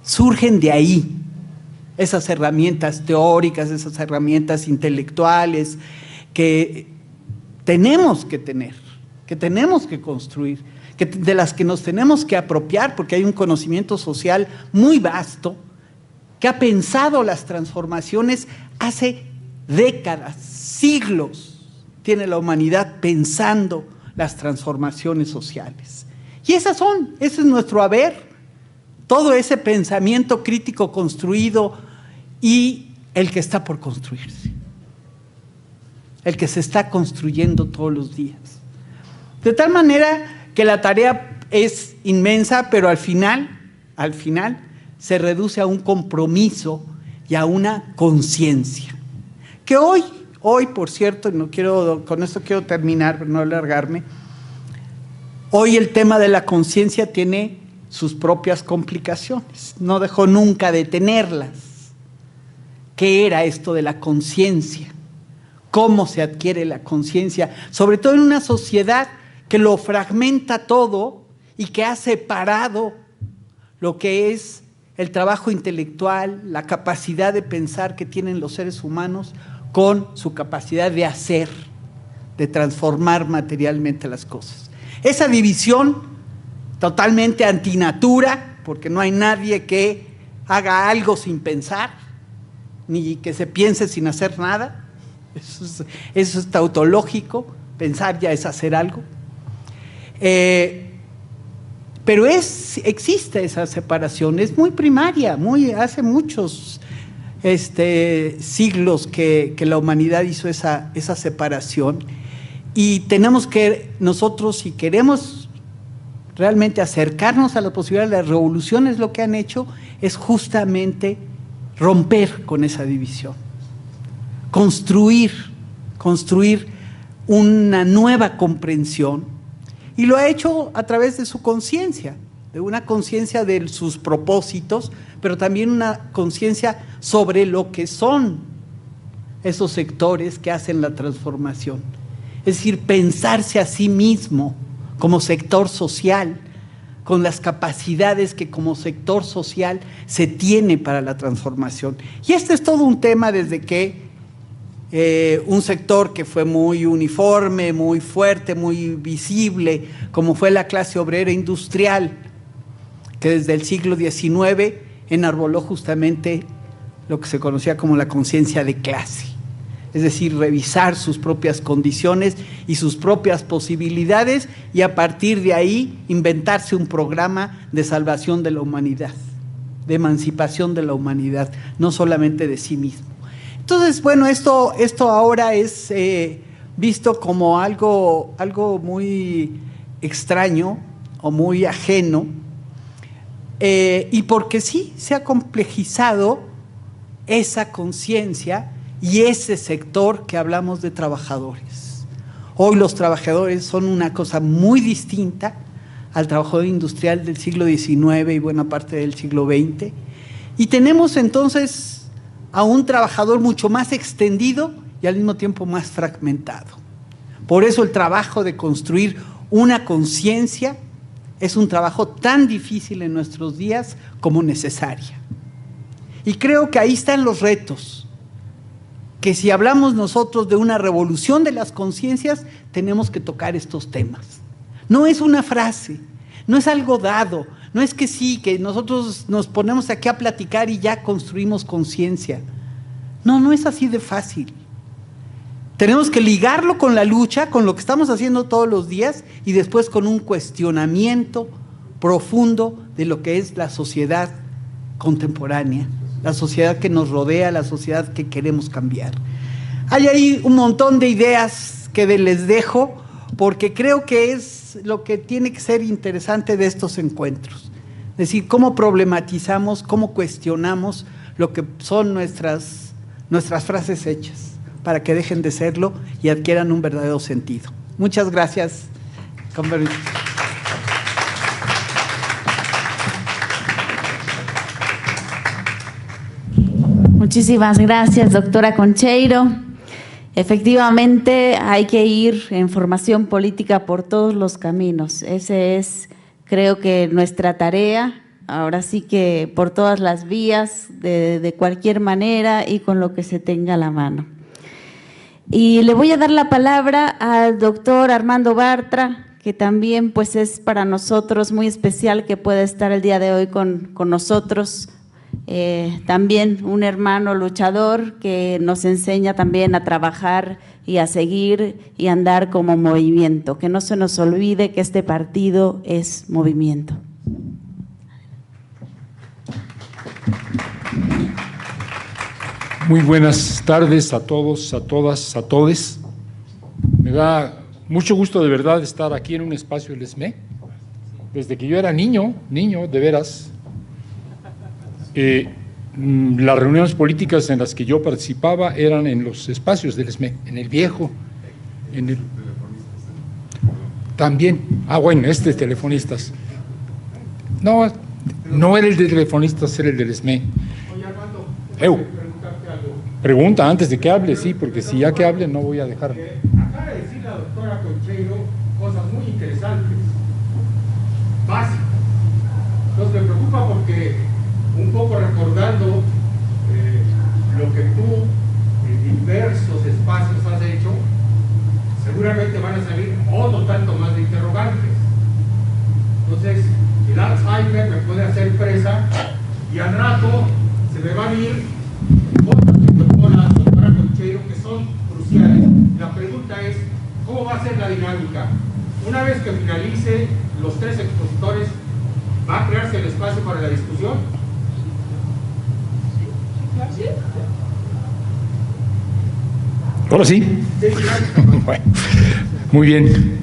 Surgen de ahí esas herramientas teóricas, esas herramientas intelectuales que tenemos que tener, que tenemos que construir, de las que nos tenemos que apropiar, porque hay un conocimiento social muy vasto que ha pensado las transformaciones hace décadas, siglos, tiene la humanidad pensando las transformaciones sociales. Y ese es nuestro haber, todo ese pensamiento crítico construido y el que está por construirse, el que se está construyendo todos los días. De tal manera que la tarea es inmensa, pero al final se reduce a un compromiso y a una conciencia. Que hoy, por cierto, con esto quiero terminar, pero no alargarme, hoy el tema de la conciencia tiene sus propias complicaciones, no dejó nunca de tenerlas. ¿Qué era esto de la conciencia? ¿Cómo se adquiere la conciencia? Sobre todo en una sociedad que lo fragmenta todo y que ha separado lo que es el trabajo intelectual, la capacidad de pensar que tienen los seres humanos con su capacidad de hacer, de transformar materialmente las cosas. Esa división totalmente antinatura, porque no hay nadie que haga algo sin pensar, ni que se piense sin hacer nada. Eso es tautológico, pensar ya es hacer algo. Pero existe esa separación, es muy primaria, hace muchos siglos que la humanidad hizo esa separación, y tenemos que nosotros, si queremos realmente acercarnos a la posibilidad de las revoluciones, lo que han hecho es justamente romper con esa división, construir una nueva comprensión Y lo ha hecho a través de su conciencia, de una conciencia de sus propósitos, pero también una conciencia sobre lo que son esos sectores que hacen la transformación. Es decir, pensarse a sí mismo como sector social, con las capacidades que como sector social se tiene para la transformación. Y este es todo un tema desde que un sector que fue muy uniforme, muy fuerte, muy visible, como fue la clase obrera industrial, que desde el siglo XIX enarboló justamente lo que se conocía como la conciencia de clase. Es decir, revisar sus propias condiciones y sus propias posibilidades y a partir de ahí inventarse un programa de salvación de la humanidad, de emancipación de la humanidad, no solamente de sí mismo. Entonces, bueno, esto ahora es visto como algo muy extraño o muy ajeno, y porque sí se ha complejizado esa conciencia y ese sector que hablamos de trabajadores. Hoy los trabajadores son una cosa muy distinta al trabajador industrial del siglo XIX y buena parte del siglo XX. Y tenemos entonces a un trabajador mucho más extendido y al mismo tiempo más fragmentado. Por eso el trabajo de construir una conciencia es un trabajo tan difícil en nuestros días como necesaria. Y creo que ahí están los retos, que si hablamos nosotros de una revolución de las conciencias, tenemos que tocar estos temas. No es una frase, no es algo dado, no es que sí, que nosotros nos ponemos aquí a platicar y ya construimos conciencia. No, no es así de fácil. Tenemos que ligarlo con la lucha, con lo que estamos haciendo todos los días y después con un cuestionamiento profundo de lo que es la sociedad contemporánea, la sociedad que nos rodea, la sociedad que queremos cambiar. Hay ahí un montón de ideas que les dejo porque creo que es lo que tiene que ser interesante de estos encuentros. Es decir, cómo problematizamos, cómo cuestionamos lo que son nuestras frases hechas para que dejen de serlo y adquieran un verdadero sentido. Muchas gracias. Con permiso.
Muchísimas gracias, doctora Concheiro. Efectivamente, hay que ir en formación política por todos los caminos. Ese es, creo que, nuestra tarea. Ahora sí que por todas las vías, de cualquier manera y con lo que se tenga a la mano. Y le voy a dar la palabra al doctor Armando Bartra, que también pues es para nosotros muy especial que pueda estar el día de hoy con nosotros. También un hermano luchador que nos enseña también a trabajar y a seguir y andar como movimiento. Que no se nos olvide que este partido es movimiento.
Muy buenas tardes a todos, a todas, a todes. Me da mucho gusto de verdad estar aquí en un espacio del ESME. Desde que yo era niño, de veras, las reuniones políticas en las que yo participaba eran en los espacios del ESME, en el viejo, en el… También, bueno, telefonistas. No, no era el de telefonistas, era el del ESME.
Oye, Armando,
Pregunta antes de que hable, sí, porque si ya que hable no voy a dejar.
Acaba de decir la doctora Concheiro cosas muy interesantes, básicas. Entonces me preocupa porque, un poco recordando lo que tú en diversos espacios has hecho, seguramente van a salir otro tanto más de interrogantes. Entonces, el Alzheimer me puede hacer presa y al rato se me van a ir otras que tocó la doctora Concheiro que son cruciales. La pregunta es, ¿cómo va a ser la dinámica? Una vez que finalice los tres expositores, ¿va a crearse el espacio para la discusión? ¿Sí?
Ahora sí. Bueno, muy bien.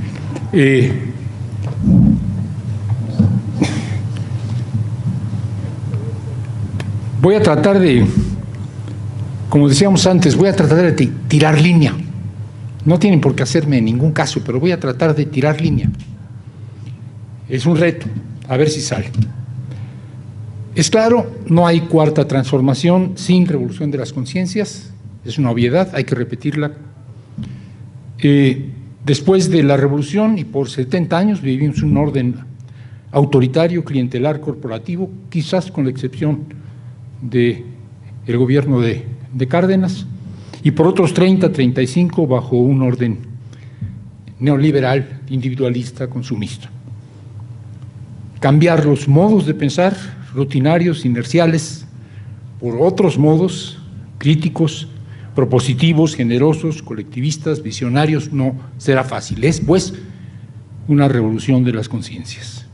Voy a tratar de, como decíamos antes, voy a tratar de tirar línea. No tienen por qué hacerme en ningún caso, pero voy a tratar de tirar línea. Es un reto, a ver si sale. Es claro, no hay cuarta transformación sin revolución de las conciencias, es una obviedad, hay que repetirla. Después de la revolución y por 70 años vivimos un orden autoritario, clientelar, corporativo, quizás con la excepción del gobierno de Cárdenas, y por otros 30, 35 bajo un orden neoliberal, individualista, consumista. Cambiar los modos de pensar, rutinarios, inerciales, por otros modos críticos, propositivos, generosos, colectivistas, visionarios, no será fácil. Es, pues, una revolución de las conciencias.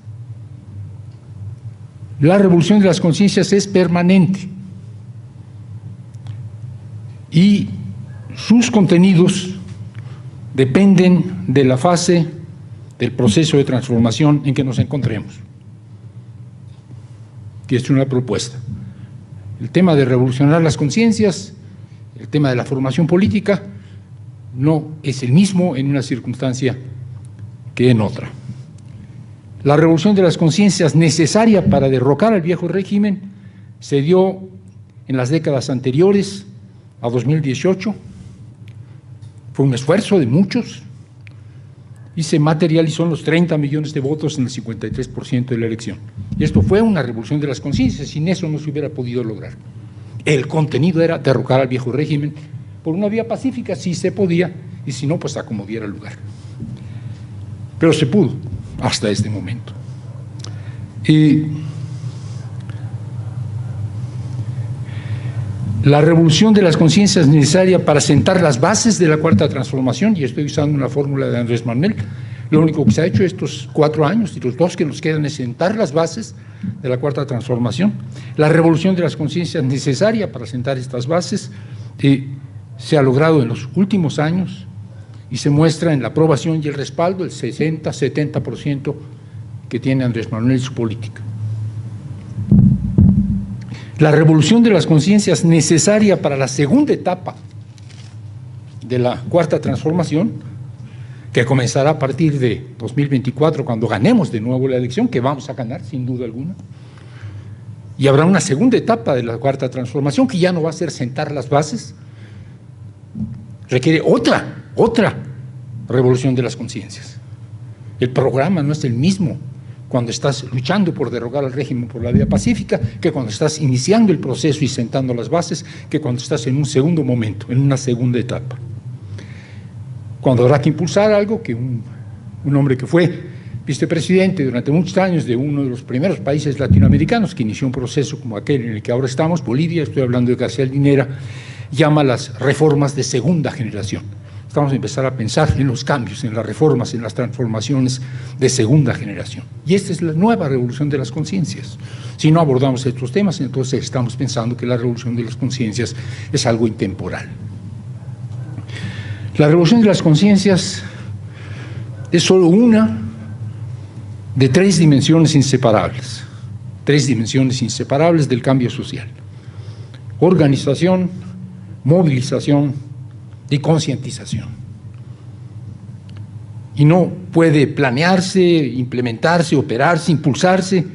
La revolución de las conciencias es permanente y sus contenidos dependen de la fase del proceso de transformación en que nos encontremos. Que es una propuesta. El tema de revolucionar las conciencias, el tema de la formación política, no es el mismo en una circunstancia que en otra. La revolución de las conciencias necesaria para derrocar al viejo régimen se dio en las décadas anteriores a 2018, fue un esfuerzo de muchos y se materializó en los 30 millones de votos en el 53% de la elección. Y esto fue una revolución de las conciencias, sin eso no se hubiera podido lograr. El contenido era derrocar al viejo régimen por una vía pacífica, si se podía, y si no, pues a como diera lugar. Pero se pudo hasta este momento. La revolución de las conciencias es necesaria para sentar las bases de la cuarta transformación, y estoy usando una fórmula de Andrés Manuel. Lo único que se ha hecho estos 4 años y los 2 que nos quedan es sentar las bases de la cuarta transformación. La revolución de las conciencias es necesaria para sentar estas bases, se ha logrado en los últimos años y se muestra en la aprobación y el respaldo, el 60-70% que tiene Andrés Manuel en su política. La revolución de las conciencias necesaria para la segunda etapa de la cuarta transformación, que comenzará a partir de 2024, cuando ganemos de nuevo la elección, que vamos a ganar sin duda alguna, y habrá una segunda etapa de la cuarta transformación que ya no va a ser sentar las bases, requiere otra revolución de las conciencias. El programa no es el mismo cuando estás luchando por derrocar al régimen por la vía pacífica, que cuando estás iniciando el proceso y sentando las bases, que cuando estás en un segundo momento, en una segunda etapa. Cuando habrá que impulsar algo que un hombre que fue vicepresidente durante muchos años de uno de los primeros países latinoamericanos que inició un proceso como aquel en el que ahora estamos, Bolivia, estoy hablando de García Linera, llama las reformas de segunda generación. Estamos a empezar a pensar en los cambios, en las reformas, en las transformaciones de segunda generación. Y esta es la nueva revolución de las conciencias. Si no abordamos estos temas, entonces estamos pensando que la revolución de las conciencias es algo intemporal. La revolución de las conciencias es solo una de 3 dimensiones inseparables. 3 dimensiones inseparables del cambio social: organización, movilización y concientización. Y no puede planearse, implementarse, operarse, impulsarse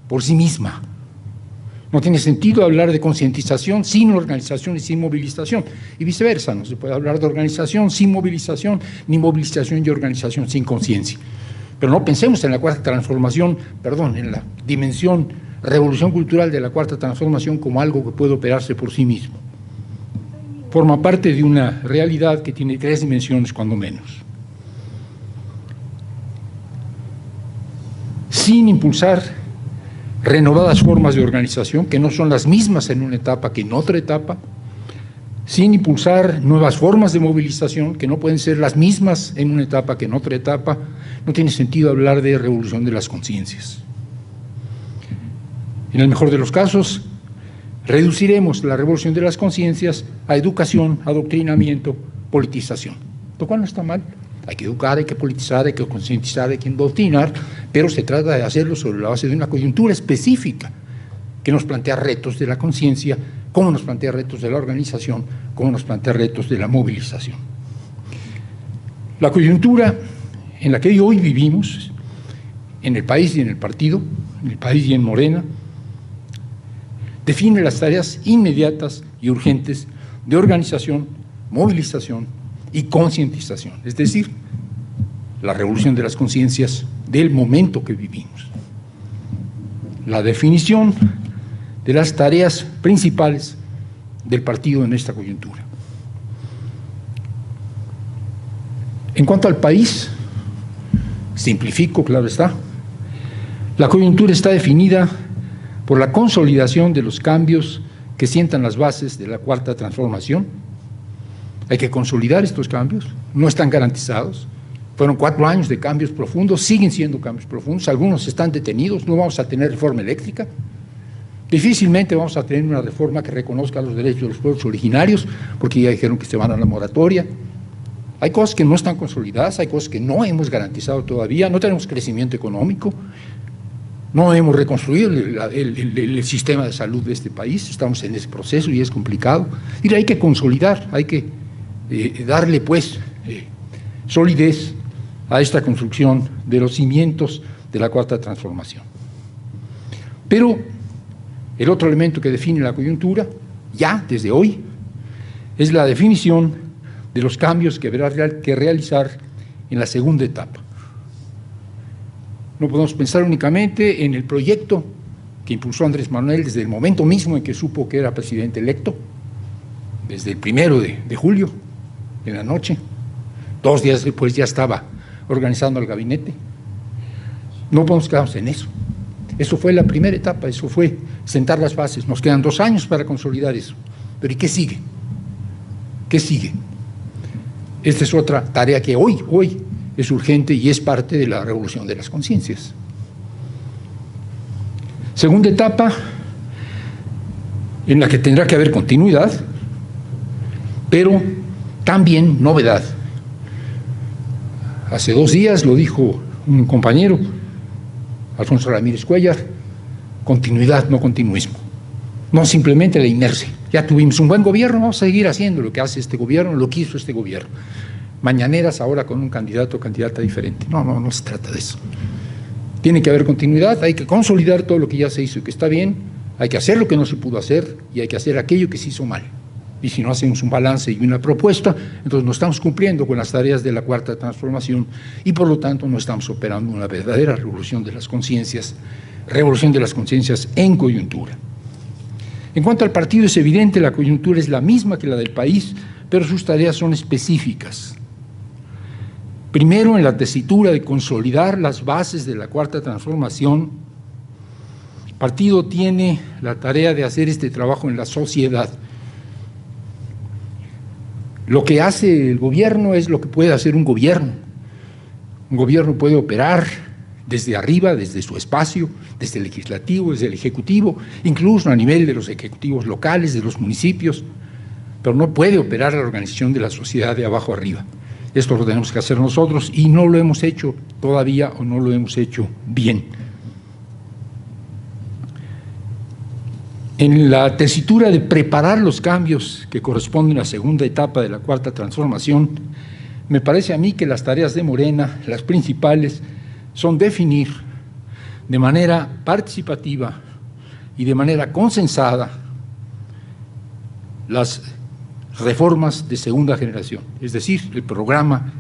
por sí misma. No tiene sentido hablar de concientización sin organización y sin movilización, y viceversa. No se puede hablar de organización sin movilización, ni movilización y organización sin conciencia. Pero no pensemos en la cuarta transformación, en la dimensión revolución cultural de la cuarta transformación como algo que puede operarse por sí mismo. Forma parte de una realidad que tiene 3 dimensiones cuando menos. Sin impulsar renovadas formas de organización, que no son las mismas en una etapa que en otra etapa, sin impulsar nuevas formas de movilización, que no pueden ser las mismas en una etapa que en otra etapa, no tiene sentido hablar de revolución de las conciencias. En el mejor de los casos, reduciremos la revolución de las conciencias a educación, adoctrinamiento, politización, lo cual no está mal. Hay que educar, hay que politizar, hay que concientizar, hay que indoctrinar, pero se trata de hacerlo sobre la base de una coyuntura específica que nos plantea retos de la conciencia, como nos plantea retos de la organización, como nos plantea retos de la movilización. La coyuntura en la que hoy vivimos en el país y en el partido, en el país y en Morena, define las tareas inmediatas y urgentes de organización, movilización y concientización, es decir, la revolución de las conciencias del momento que vivimos. La definición de las tareas principales del partido en esta coyuntura. En cuanto al país, simplifico, claro está, la coyuntura está definida por la consolidación de los cambios que sientan las bases de la Cuarta Transformación. Hay que consolidar estos cambios, no están garantizados. Fueron 4 años de cambios profundos, siguen siendo cambios profundos, algunos están detenidos, no vamos a tener reforma eléctrica, difícilmente vamos a tener una reforma que reconozca los derechos de los pueblos originarios, porque ya dijeron que se van a la moratoria. Hay cosas que no están consolidadas, hay cosas que no hemos garantizado todavía, no tenemos crecimiento económico, no hemos reconstruido el sistema de salud de este país, estamos en ese proceso y es complicado. Y hay que consolidar, hay que darle pues solidez a esta construcción de los cimientos de la Cuarta Transformación. Pero el otro elemento que define la coyuntura, ya desde hoy, es la definición de los cambios que habrá que realizar en la segunda etapa. No podemos pensar únicamente en el proyecto que impulsó Andrés Manuel desde el momento mismo en que supo que era presidente electo, desde el 1 de julio, en la noche. 2 días después ya estaba organizando el gabinete. No podemos quedarnos en eso. Eso fue la primera etapa, eso fue sentar las bases. Nos quedan 2 años para consolidar eso. Pero ¿y qué sigue? ¿Qué sigue? Esta es otra tarea que hoy es urgente y es parte de la revolución de las conciencias. Segunda etapa, en la que tendrá que haber continuidad, pero también novedad. Hace 2 días lo dijo un compañero, Alfonso Ramírez Cuellar, continuidad, no continuismo. No simplemente la inercia. Ya tuvimos un buen gobierno, vamos a seguir haciendo lo que hace este gobierno, lo que hizo este gobierno. Mañaneras ahora con un candidato o candidata diferente. No se trata de eso. Tiene que haber continuidad, hay que consolidar todo lo que ya se hizo y que está bien, hay que hacer lo que no se pudo hacer y hay que hacer aquello que se hizo mal. Y si no hacemos un balance y una propuesta, entonces no estamos cumpliendo con las tareas de la Cuarta Transformación y por lo tanto no estamos operando una verdadera revolución de las conciencias en coyuntura. En cuanto al partido, es evidente, la coyuntura es la misma que la del país, pero sus tareas son específicas. Primero, en la tesitura de consolidar las bases de la Cuarta Transformación, el partido tiene la tarea de hacer este trabajo en la sociedad. Lo que hace el gobierno es lo que puede hacer un gobierno. Un gobierno puede operar desde arriba, desde su espacio, desde el legislativo, desde el ejecutivo, incluso a nivel de los ejecutivos locales, de los municipios, pero no puede operar la organización de la sociedad de abajo arriba. Esto lo tenemos que hacer nosotros y no lo hemos hecho todavía o no lo hemos hecho bien. En la tesitura de preparar los cambios que corresponden a la segunda etapa de la Cuarta Transformación, me parece a mí que las tareas de Morena, las principales, son definir de manera participativa y de manera consensada las reformas de segunda generación, es decir, el programa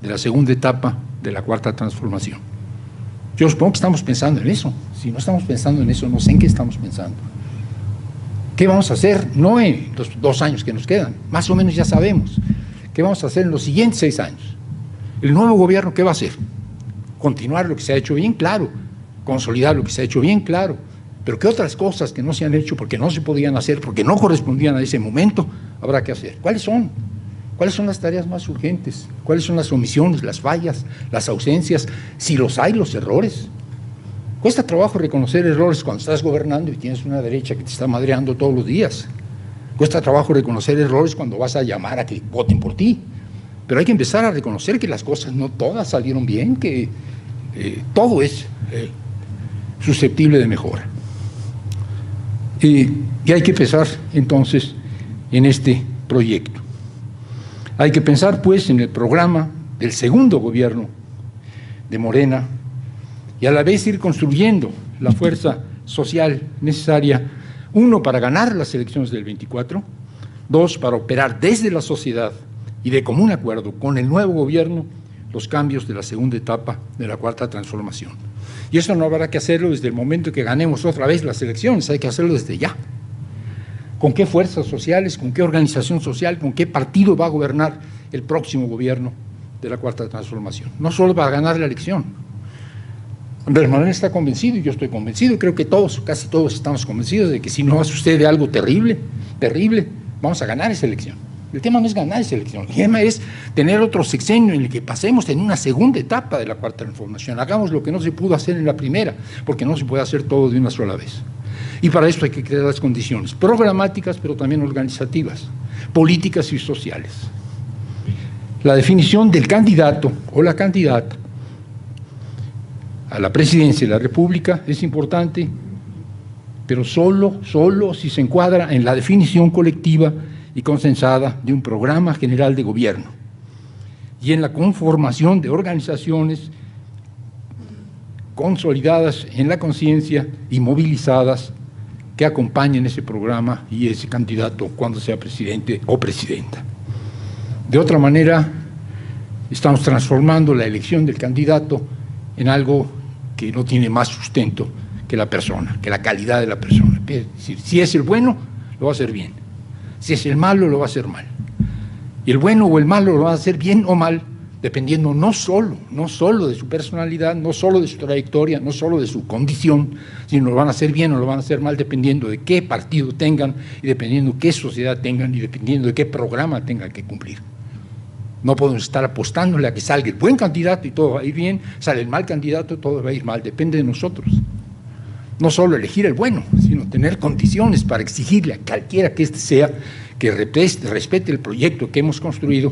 de la segunda etapa de la Cuarta Transformación. Yo supongo que estamos pensando en eso. Si no estamos pensando en eso, no sé en qué estamos pensando. ¿Qué vamos a hacer? No en los 2 años que nos quedan, más o menos ya sabemos. ¿Qué vamos a hacer en los siguientes 6 años? ¿El nuevo gobierno qué va a hacer? Continuar lo que se ha hecho bien, claro. Consolidar lo que se ha hecho bien, claro. Pero ¿qué otras cosas que no se han hecho porque no se podían hacer, porque no correspondían a ese momento, habrá que hacer? ¿Cuáles son? ¿Cuáles son las tareas más urgentes? ¿Cuáles son las omisiones, las fallas, las ausencias? Si los hay, los errores. Cuesta trabajo reconocer errores cuando estás gobernando y tienes una derecha que te está madreando todos los días. Cuesta trabajo reconocer errores cuando vas a llamar a que voten por ti. Pero hay que empezar a reconocer que las cosas no todas salieron bien, que todo es susceptible de mejora. Y hay que pensar entonces en este proyecto. Hay que pensar pues en el programa del segundo gobierno de Morena y y a la vez ir construyendo la fuerza social necesaria, uno, para ganar las elecciones del 24, dos, para operar desde la sociedad y de común acuerdo con el nuevo gobierno los cambios de la segunda etapa de la cuarta transformación. Y eso no habrá que hacerlo desde el momento que ganemos otra vez las elecciones, hay que hacerlo desde ya. ¿Con qué fuerzas sociales, con qué organización social, con qué partido va a gobernar el próximo gobierno de la cuarta transformación? No solo para ganar la elección. Andrés Manuel está convencido, y yo estoy convencido, creo que todos, casi todos estamos convencidos de que si no sucede algo terrible, vamos a ganar esa elección. El tema no es ganar esa elección, el tema es tener otro sexenio en el que pasemos en una segunda etapa de la cuarta transformación. Hagamos lo que no se pudo hacer en la primera, porque no se puede hacer todo de una sola vez. Y para esto hay que crear las condiciones programáticas, pero también organizativas, políticas y sociales. La definición del candidato o la candidata a la presidencia de la República es importante, pero solo si se encuadra en la definición colectiva y consensada de un programa general de gobierno y en la conformación de organizaciones consolidadas en la conciencia y movilizadas que acompañen ese programa y ese candidato cuando sea presidente o presidenta. De otra manera, estamos transformando la elección del candidato en algo que no tiene más sustento que la persona, que la calidad de la persona. Es decir, si es el bueno, lo va a hacer bien. Si es el malo, lo va a hacer mal. Y el bueno o el malo lo va a hacer bien o mal, dependiendo no solo de su personalidad, no solo de su trayectoria, no solo de su condición, sino lo van a hacer bien o lo van a hacer mal dependiendo de qué partido tengan y dependiendo de qué sociedad tengan y dependiendo de qué programa tengan que cumplir. No podemos estar apostándole a que salga el buen candidato y todo va a ir bien, sale el mal candidato, todo va a ir mal, depende de nosotros. No solo elegir el bueno, sino tener condiciones para exigirle a cualquiera que éste sea que respete el proyecto que hemos construido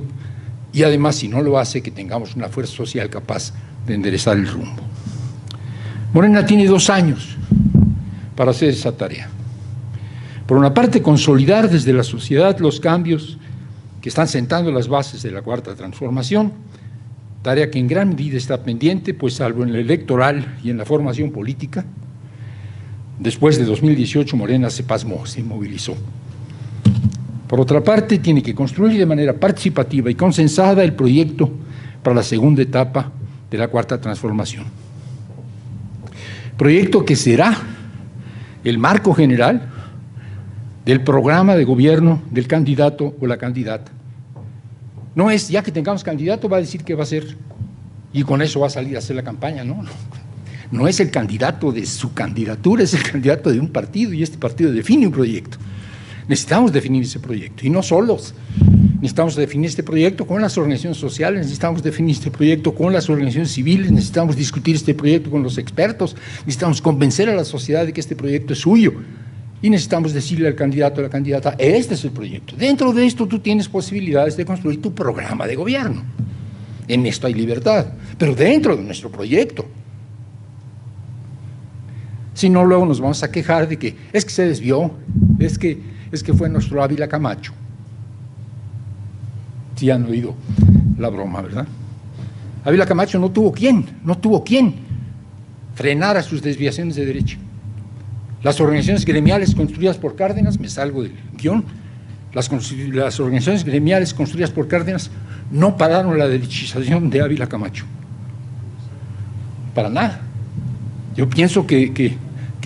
y además, si no lo hace, que tengamos una fuerza social capaz de enderezar el rumbo. Morena tiene 2 años para hacer esa tarea. Por una parte, consolidar desde la sociedad los cambios que están sentando las bases de la cuarta transformación, tarea que en gran medida está pendiente, pues salvo en el electoral y en la formación política, después de 2018 Morena se pasmó, se movilizó. Por otra parte, tiene que construir de manera participativa y consensada el proyecto para la segunda etapa de la cuarta transformación. Proyecto que será el marco general del programa de gobierno del candidato o la candidata. No es, ya que tengamos candidato, va a decir qué va a hacer y con eso va a salir a hacer la campaña, no. No es el candidato de su candidatura, es el candidato de un partido y este partido define un proyecto. Necesitamos definir ese proyecto y no solos. Necesitamos definir este proyecto con las organizaciones sociales, necesitamos definir este proyecto con las organizaciones civiles, necesitamos discutir este proyecto con los expertos, necesitamos convencer a la sociedad de que este proyecto es suyo y necesitamos decirle al candidato o a la candidata, este es el proyecto. Dentro de esto tú tienes posibilidades de construir tu programa de gobierno. En esto hay libertad, pero dentro de nuestro proyecto. Si no, luego nos vamos a quejar de que es que se desvió, es que fue nuestro Ávila Camacho. Sí han oído la broma, ¿verdad? Ávila Camacho no tuvo quien frenara sus desviaciones de derecha. Las organizaciones gremiales construidas por Cárdenas, me salgo del guión, las organizaciones gremiales construidas por Cárdenas no pararon la derechización de Ávila Camacho. Para nada. Yo pienso que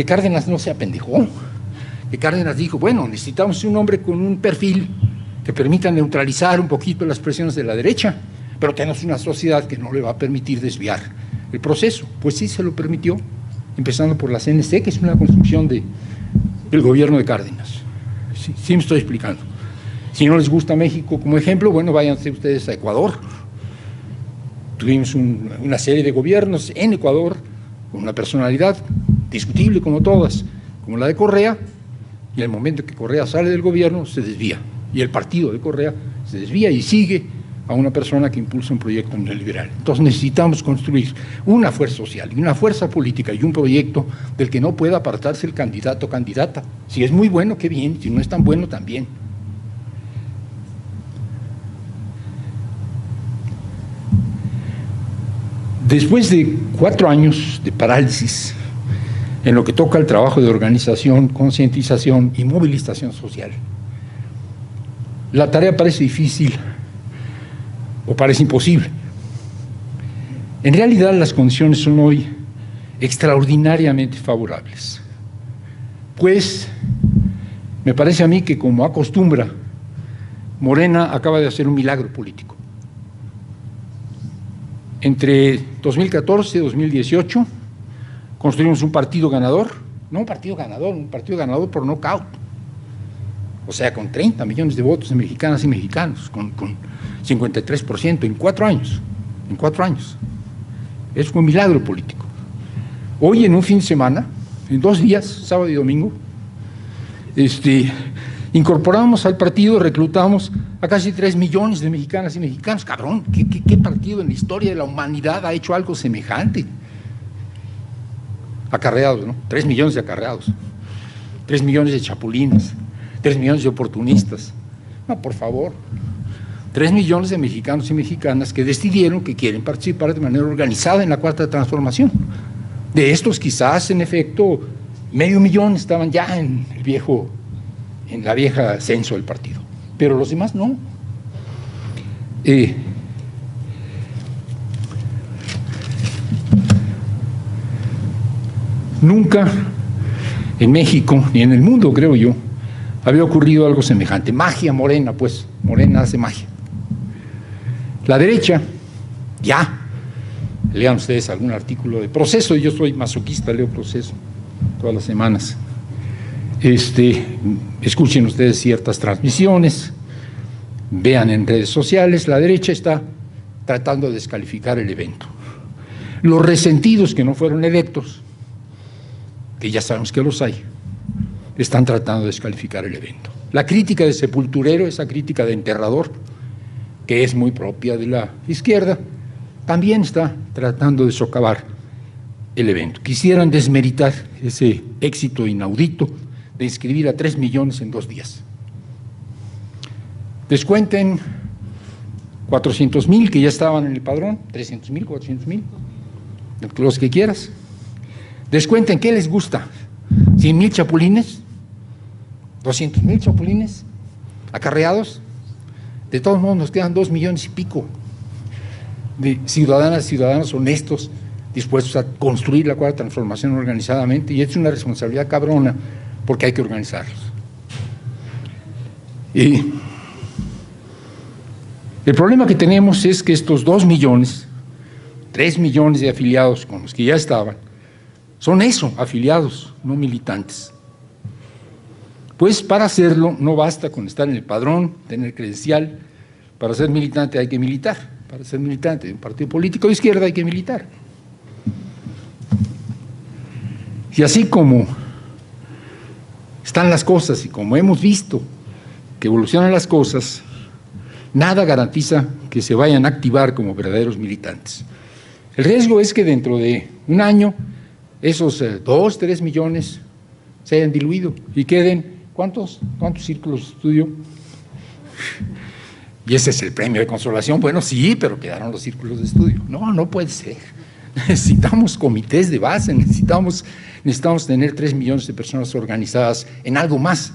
Cárdenas no se apendejó, que Cárdenas dijo, bueno, necesitamos un hombre con un perfil que permita neutralizar un poquito las presiones de la derecha, pero tenemos una sociedad que no le va a permitir desviar el proceso. Pues sí se lo permitió, empezando por la CNC, que es una construcción del gobierno de Cárdenas. Sí me estoy explicando. Si no les gusta México como ejemplo, bueno, váyanse ustedes a Ecuador. Tuvimos una serie de gobiernos en Ecuador con una personalidad discutible como todas, como la de Correa, y en el momento que Correa sale del gobierno se desvía, y el partido de Correa se desvía y sigue a una persona que impulsa un proyecto neoliberal. Entonces necesitamos construir una fuerza social y una fuerza política y un proyecto del que no pueda apartarse el candidato o candidata. Si es muy bueno, qué bien, si no es tan bueno, también. Después de 4 años de parálisis en lo que toca al trabajo de organización, concientización y movilización social, la tarea parece difícil o parece imposible. En realidad, las condiciones son hoy extraordinariamente favorables, pues me parece a mí que, como acostumbra, Morena acaba de hacer un milagro político. Entre 2014 y 2018 construimos un partido ganador, no un partido ganador por nocaut, o sea, con 30 millones de votos de mexicanas y mexicanos, con 53% en 4 años, Eso fue un milagro político. Hoy, en un fin de semana, en 2 días, sábado y domingo, incorporamos al partido, reclutamos a casi 3 millones de mexicanas y mexicanos. Cabrón, ¿qué partido en la historia de la humanidad ha hecho algo semejante? Acarreados, ¿no? 3 millones de acarreados, 3 millones de chapulines, 3 millones de oportunistas. No, por favor. 3 millones de mexicanos y mexicanas que decidieron que quieren participar de manera organizada en la Cuarta Transformación. De estos, quizás, en efecto, 500,000 estaban ya en la vieja censo del partido, pero los demás no. Nunca en México, ni en el mundo, creo yo, había ocurrido algo semejante. Magia Morena, pues, Morena hace magia. La derecha, ya, lean ustedes algún artículo de Proceso, yo soy masoquista, leo Proceso todas las semanas. Escuchen ustedes ciertas transmisiones, vean en redes sociales, la derecha está tratando de descalificar el evento. Los resentidos que no fueron electos, que ya sabemos que los hay, están tratando de descalificar el evento. La crítica de sepulturero, esa crítica de enterrador, que es muy propia de la izquierda, también está tratando de socavar el evento. Quisieran desmeritar ese éxito inaudito de inscribir a 3 millones en 2 días. Descuenten 400,000 que ya estaban en el padrón, 300,000, 400,000, los que quieras. Descuenten, ¿qué les gusta? 100,000 chapulines, 200,000 chapulines acarreados. De todos modos nos quedan 2 millones y pico de ciudadanas y ciudadanos honestos dispuestos a construir la Cuarta Transformación organizadamente, y es una responsabilidad cabrona porque hay que organizarlos. Y el problema que tenemos es que estos 2 millones, 3 millones de afiliados con los que ya estaban, son eso, afiliados, no militantes. Pues para hacerlo no basta con estar en el padrón, tener credencial. Para ser militante hay que militar. Para ser militante de un partido político de izquierda hay que militar. Y así como están las cosas y como hemos visto que evolucionan las cosas, nada garantiza que se vayan a activar como verdaderos militantes. El riesgo es que dentro de un año esos 2, 3 millones se hayan diluido y queden, ¿cuántos círculos de estudio? Y ese es el premio de consolación. Bueno, sí, pero quedaron los círculos de estudio. No puede ser. Necesitamos comités de base, necesitamos tener 3 millones de personas organizadas en algo más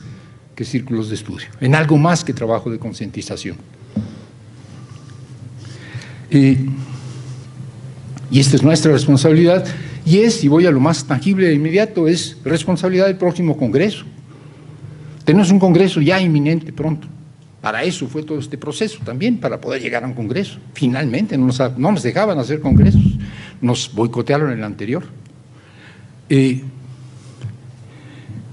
que círculos de estudio, en algo más que trabajo de concientización. Y esta es nuestra responsabilidad, y voy a lo más tangible e inmediato, es responsabilidad del próximo Congreso. Tenemos un Congreso ya inminente pronto. Para eso fue todo este proceso también, para poder llegar a un Congreso. Finalmente no nos dejaban hacer congresos, nos boicotearon el anterior.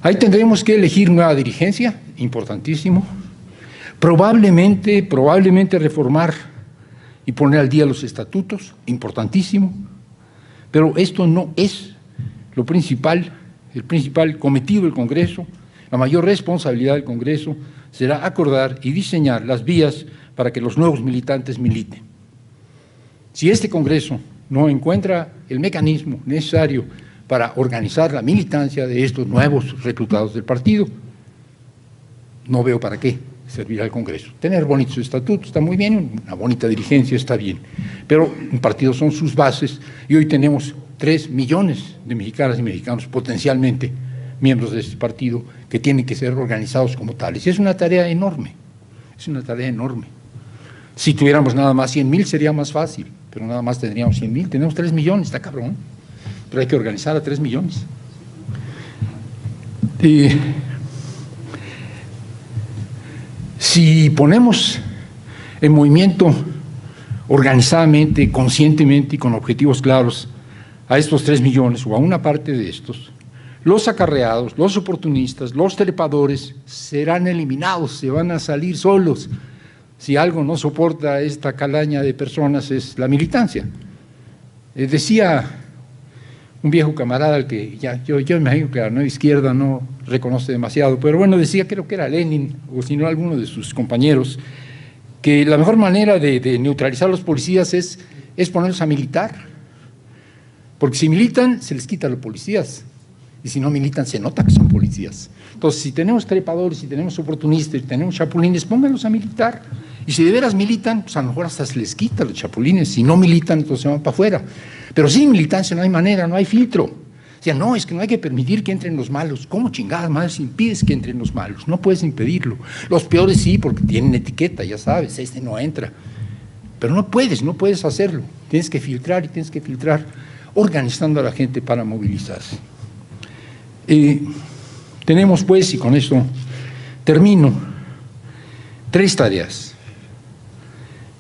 Ahí tendremos que elegir nueva dirigencia, importantísimo. Probablemente reformar y poner al día los estatutos, importantísimo. Pero esto no es lo principal, el principal cometido del Congreso. La mayor responsabilidad del Congreso será acordar y diseñar las vías para que los nuevos militantes militen. Si este Congreso no encuentra el mecanismo necesario para organizar la militancia de estos nuevos reclutados del partido, no veo para qué servir al Congreso. Tener bonitos estatutos está muy bien, una bonita dirigencia está bien, pero un partido son sus bases y hoy tenemos 3 millones de mexicanas y mexicanos potencialmente miembros de este partido que tienen que ser organizados como tales. Y es una tarea enorme, es una tarea enorme. Si tuviéramos nada más 100,000 sería más fácil, pero nada más tendríamos 100,000, tenemos 3 millones, está cabrón, pero hay que organizar a 3 millones. Si ponemos en movimiento organizadamente, conscientemente y con objetivos claros a estos 3 millones o a una parte de estos, los acarreados, los oportunistas, los trepadores serán eliminados, se van a salir solos. Si algo no soporta esta calaña de personas es la militancia. Decía un viejo camarada al que yo imagino que la nueva izquierda no reconoce demasiado, pero bueno, decía, creo que era Lenin, o si no alguno de sus compañeros, que la mejor manera de neutralizar a los policías es ponerlos a militar, porque si militan se les quita a los policías, y si no militan se nota que son policías. Entonces, si tenemos trepadores, si tenemos oportunistas, si tenemos chapulines, pónganlos a militar, y si de veras militan, pues a lo mejor hasta se les quita a los chapulines, si no militan, entonces se van para afuera. Pero sin militancia no hay manera, no hay filtro. O sea, no, es que no hay que permitir que entren los malos. ¿Cómo chingadas madres impides que entren los malos? No puedes impedirlo. Los peores sí, porque tienen etiqueta, ya sabes, este no entra. Pero no puedes hacerlo. Tienes que filtrar y tienes que filtrar organizando a la gente para movilizarse. Tenemos pues, y con esto termino, 3 tareas.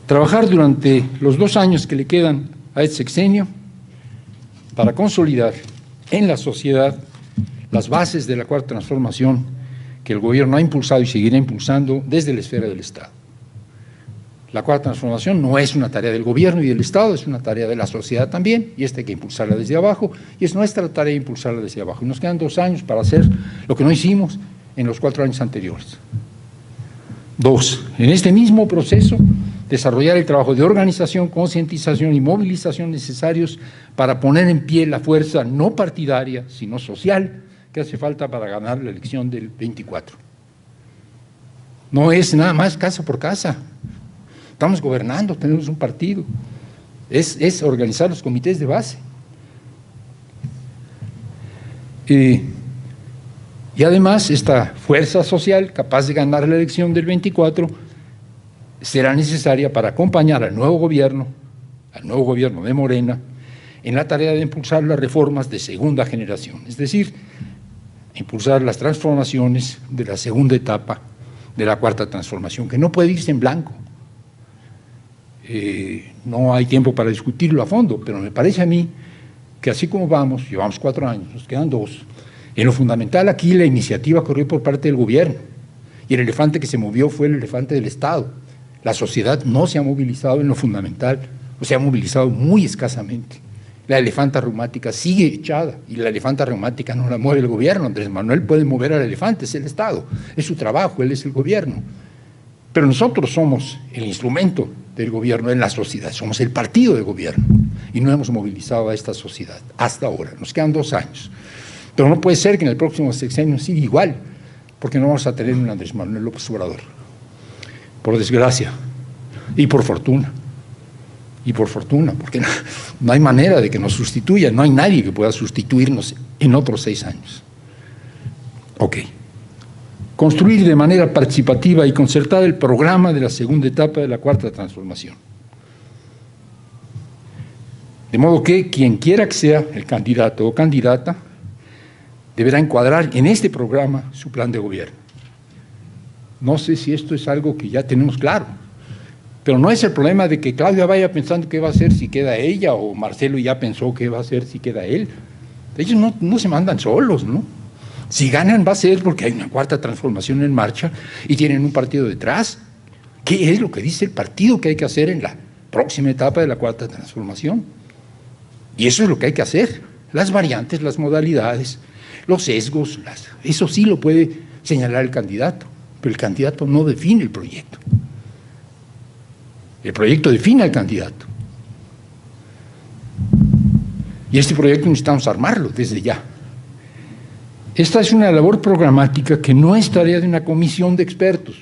Trabajar durante los 2 años que le quedan a este sexenio para consolidar en la sociedad las bases de la Cuarta Transformación que el gobierno ha impulsado y seguirá impulsando desde la esfera del Estado. La Cuarta Transformación no es una tarea del gobierno y del Estado, es una tarea de la sociedad también, y esta hay que impulsarla desde abajo, y es nuestra tarea impulsarla desde abajo. Y nos quedan 2 años para hacer lo que no hicimos en los 4 años anteriores. 2, en este mismo proceso, desarrollar el trabajo de organización, concientización y movilización necesarios para poner en pie la fuerza no partidaria, sino social, que hace falta para ganar la elección del 24. No es nada más casa por casa. Estamos gobernando, tenemos un partido. Es organizar los comités de base. Y además, esta fuerza social capaz de ganar la elección del 24 será necesaria para acompañar al nuevo gobierno de Morena, en la tarea de impulsar las reformas de segunda generación, es decir, impulsar las transformaciones de la segunda etapa de la Cuarta Transformación, que no puede irse en blanco. No hay tiempo para discutirlo a fondo, pero me parece a mí que así como vamos, llevamos 4 años, nos quedan 2, en lo fundamental aquí la iniciativa corrió por parte del gobierno, y el elefante que se movió fue el elefante del Estado. La sociedad no se ha movilizado en lo fundamental, o se ha movilizado muy escasamente. La elefanta reumática sigue echada, y la elefanta reumática no la mueve el gobierno. Andrés Manuel puede mover al elefante, es el Estado, es su trabajo, él es el gobierno. Pero nosotros somos el instrumento del gobierno en la sociedad, somos el partido de gobierno, y no hemos movilizado a esta sociedad hasta ahora. Nos quedan 2 años. Pero no puede ser que en el próximo sexenio siga igual, porque no vamos a tener un Andrés Manuel López Obrador. Por desgracia, y por fortuna, porque no hay manera de que nos sustituya, no hay nadie que pueda sustituirnos en otros 6 años. Ok. Construir de manera participativa y concertada el programa de la segunda etapa de la Cuarta Transformación. De modo que quien quiera que sea el candidato o candidata, deberá encuadrar en este programa su plan de gobierno. No sé si esto es algo que ya tenemos claro, pero no es el problema de que Claudia vaya pensando qué va a hacer si queda ella, o Marcelo ya pensó qué va a hacer si queda él. Ellos no se mandan solos, ¿no? Si ganan va a ser porque hay una Cuarta Transformación en marcha y tienen un partido detrás. ¿Qué es lo que dice el partido que hay que hacer en la próxima etapa de la Cuarta Transformación? Y eso es lo que hay que hacer. Las variantes, las modalidades, los sesgos, eso sí lo puede señalar el candidato. Pero el candidato no define el proyecto. El proyecto define al candidato. Y este proyecto necesitamos armarlo desde ya. Esta es una labor programática que no es tarea de una comisión de expertos.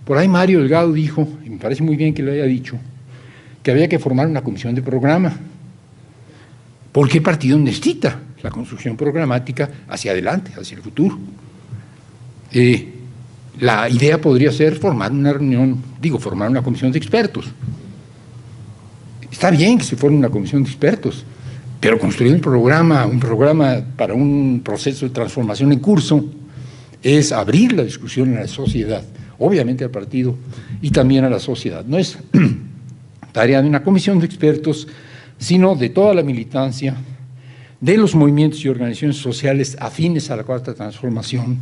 Por ahí Mario Delgado dijo, y me parece muy bien que lo haya dicho, que había que formar una comisión de programa. ¿Por qué partido necesita la construcción programática hacia adelante, hacia el futuro? La idea podría ser formar una reunión, formar una comisión de expertos. Está bien que se forme una comisión de expertos, pero construir un programa para un proceso de transformación en curso es abrir la discusión en la sociedad, obviamente al partido y también a la sociedad. No es tarea de una comisión de expertos, sino de toda la militancia, de los movimientos y organizaciones sociales afines a la Cuarta Transformación,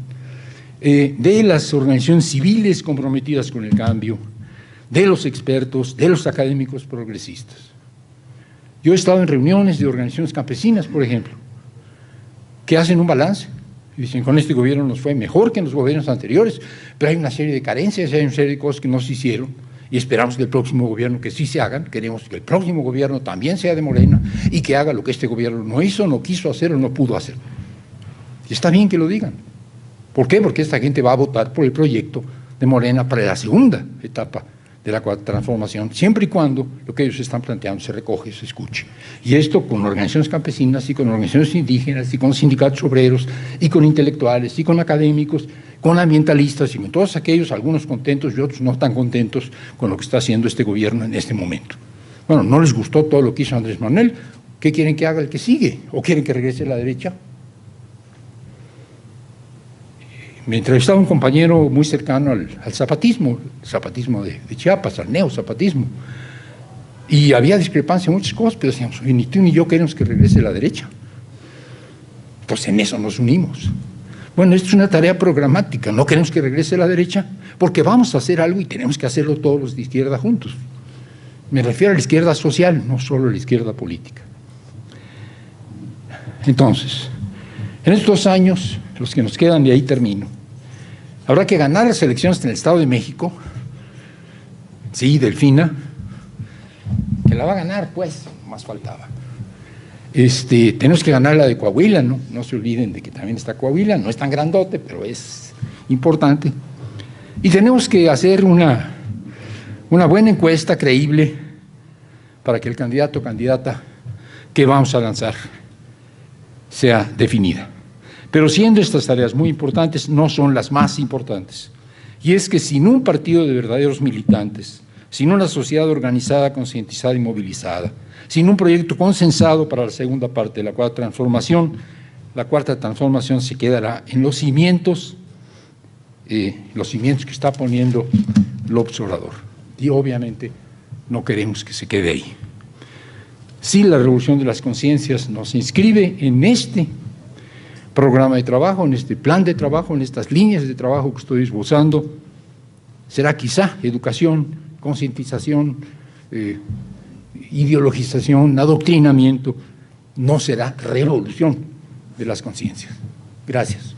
de las organizaciones civiles comprometidas con el cambio, de los expertos, de los académicos progresistas. Yo he estado en reuniones de organizaciones campesinas, por ejemplo, que hacen un balance. Dicen, con este gobierno nos fue mejor que en los gobiernos anteriores, pero hay una serie de carencias, hay una serie de cosas que no se hicieron y esperamos que el próximo gobierno que sí se hagan, queremos que el próximo gobierno también sea de Morena y que haga lo que este gobierno no hizo, no quiso hacer o no pudo hacer. Y está bien que lo digan. ¿Por qué? Porque esta gente va a votar por el proyecto de Morena para la segunda etapa de la Cuarta Transformación, siempre y cuando lo que ellos están planteando se recoge, se escuche. Y esto con organizaciones campesinas y con organizaciones indígenas y con sindicatos obreros y con intelectuales y con académicos, con ambientalistas y con todos aquellos, algunos contentos y otros no tan contentos con lo que está haciendo este gobierno en este momento. Bueno, no les gustó todo lo que hizo Andrés Manuel, ¿qué quieren que haga el que sigue? ¿O quieren que regrese a la derecha? Me entrevistaba un compañero muy cercano al zapatismo, el zapatismo de Chiapas, al neozapatismo, y había discrepancia en muchas cosas, pero decíamos, ni tú ni yo queremos que regrese a la derecha. Pues en eso nos unimos. Bueno, esto es una tarea programática, no queremos que regrese a la derecha, porque vamos a hacer algo y tenemos que hacerlo todos los de izquierda juntos. Me refiero a la izquierda social, no solo a la izquierda política. Entonces, en estos 2 años, los que nos quedan, y ahí termino, habrá que ganar las elecciones en el Estado de México. Sí, Delfina, que la va a ganar, pues, más faltaba. Tenemos que ganar la de Coahuila, ¿no? No se olviden de que también está Coahuila, no es tan grandote, pero es importante. Y tenemos que hacer una buena encuesta creíble para que el candidato o candidata que vamos a lanzar sea definida. Pero siendo estas tareas muy importantes, no son las más importantes. Y es que sin un partido de verdaderos militantes, sin una sociedad organizada, concientizada y movilizada, sin un proyecto consensado para la segunda parte de la Cuarta Transformación, la Cuarta Transformación se quedará en los cimientos que está poniendo López Obrador. Y obviamente no queremos que se quede ahí. Si la revolución de las conciencias nos inscribe en este programa de trabajo, en este plan de trabajo, en estas líneas de trabajo que estoy esbozando, será quizá educación, concientización, ideologización, adoctrinamiento, no será revolución de las conciencias. Gracias.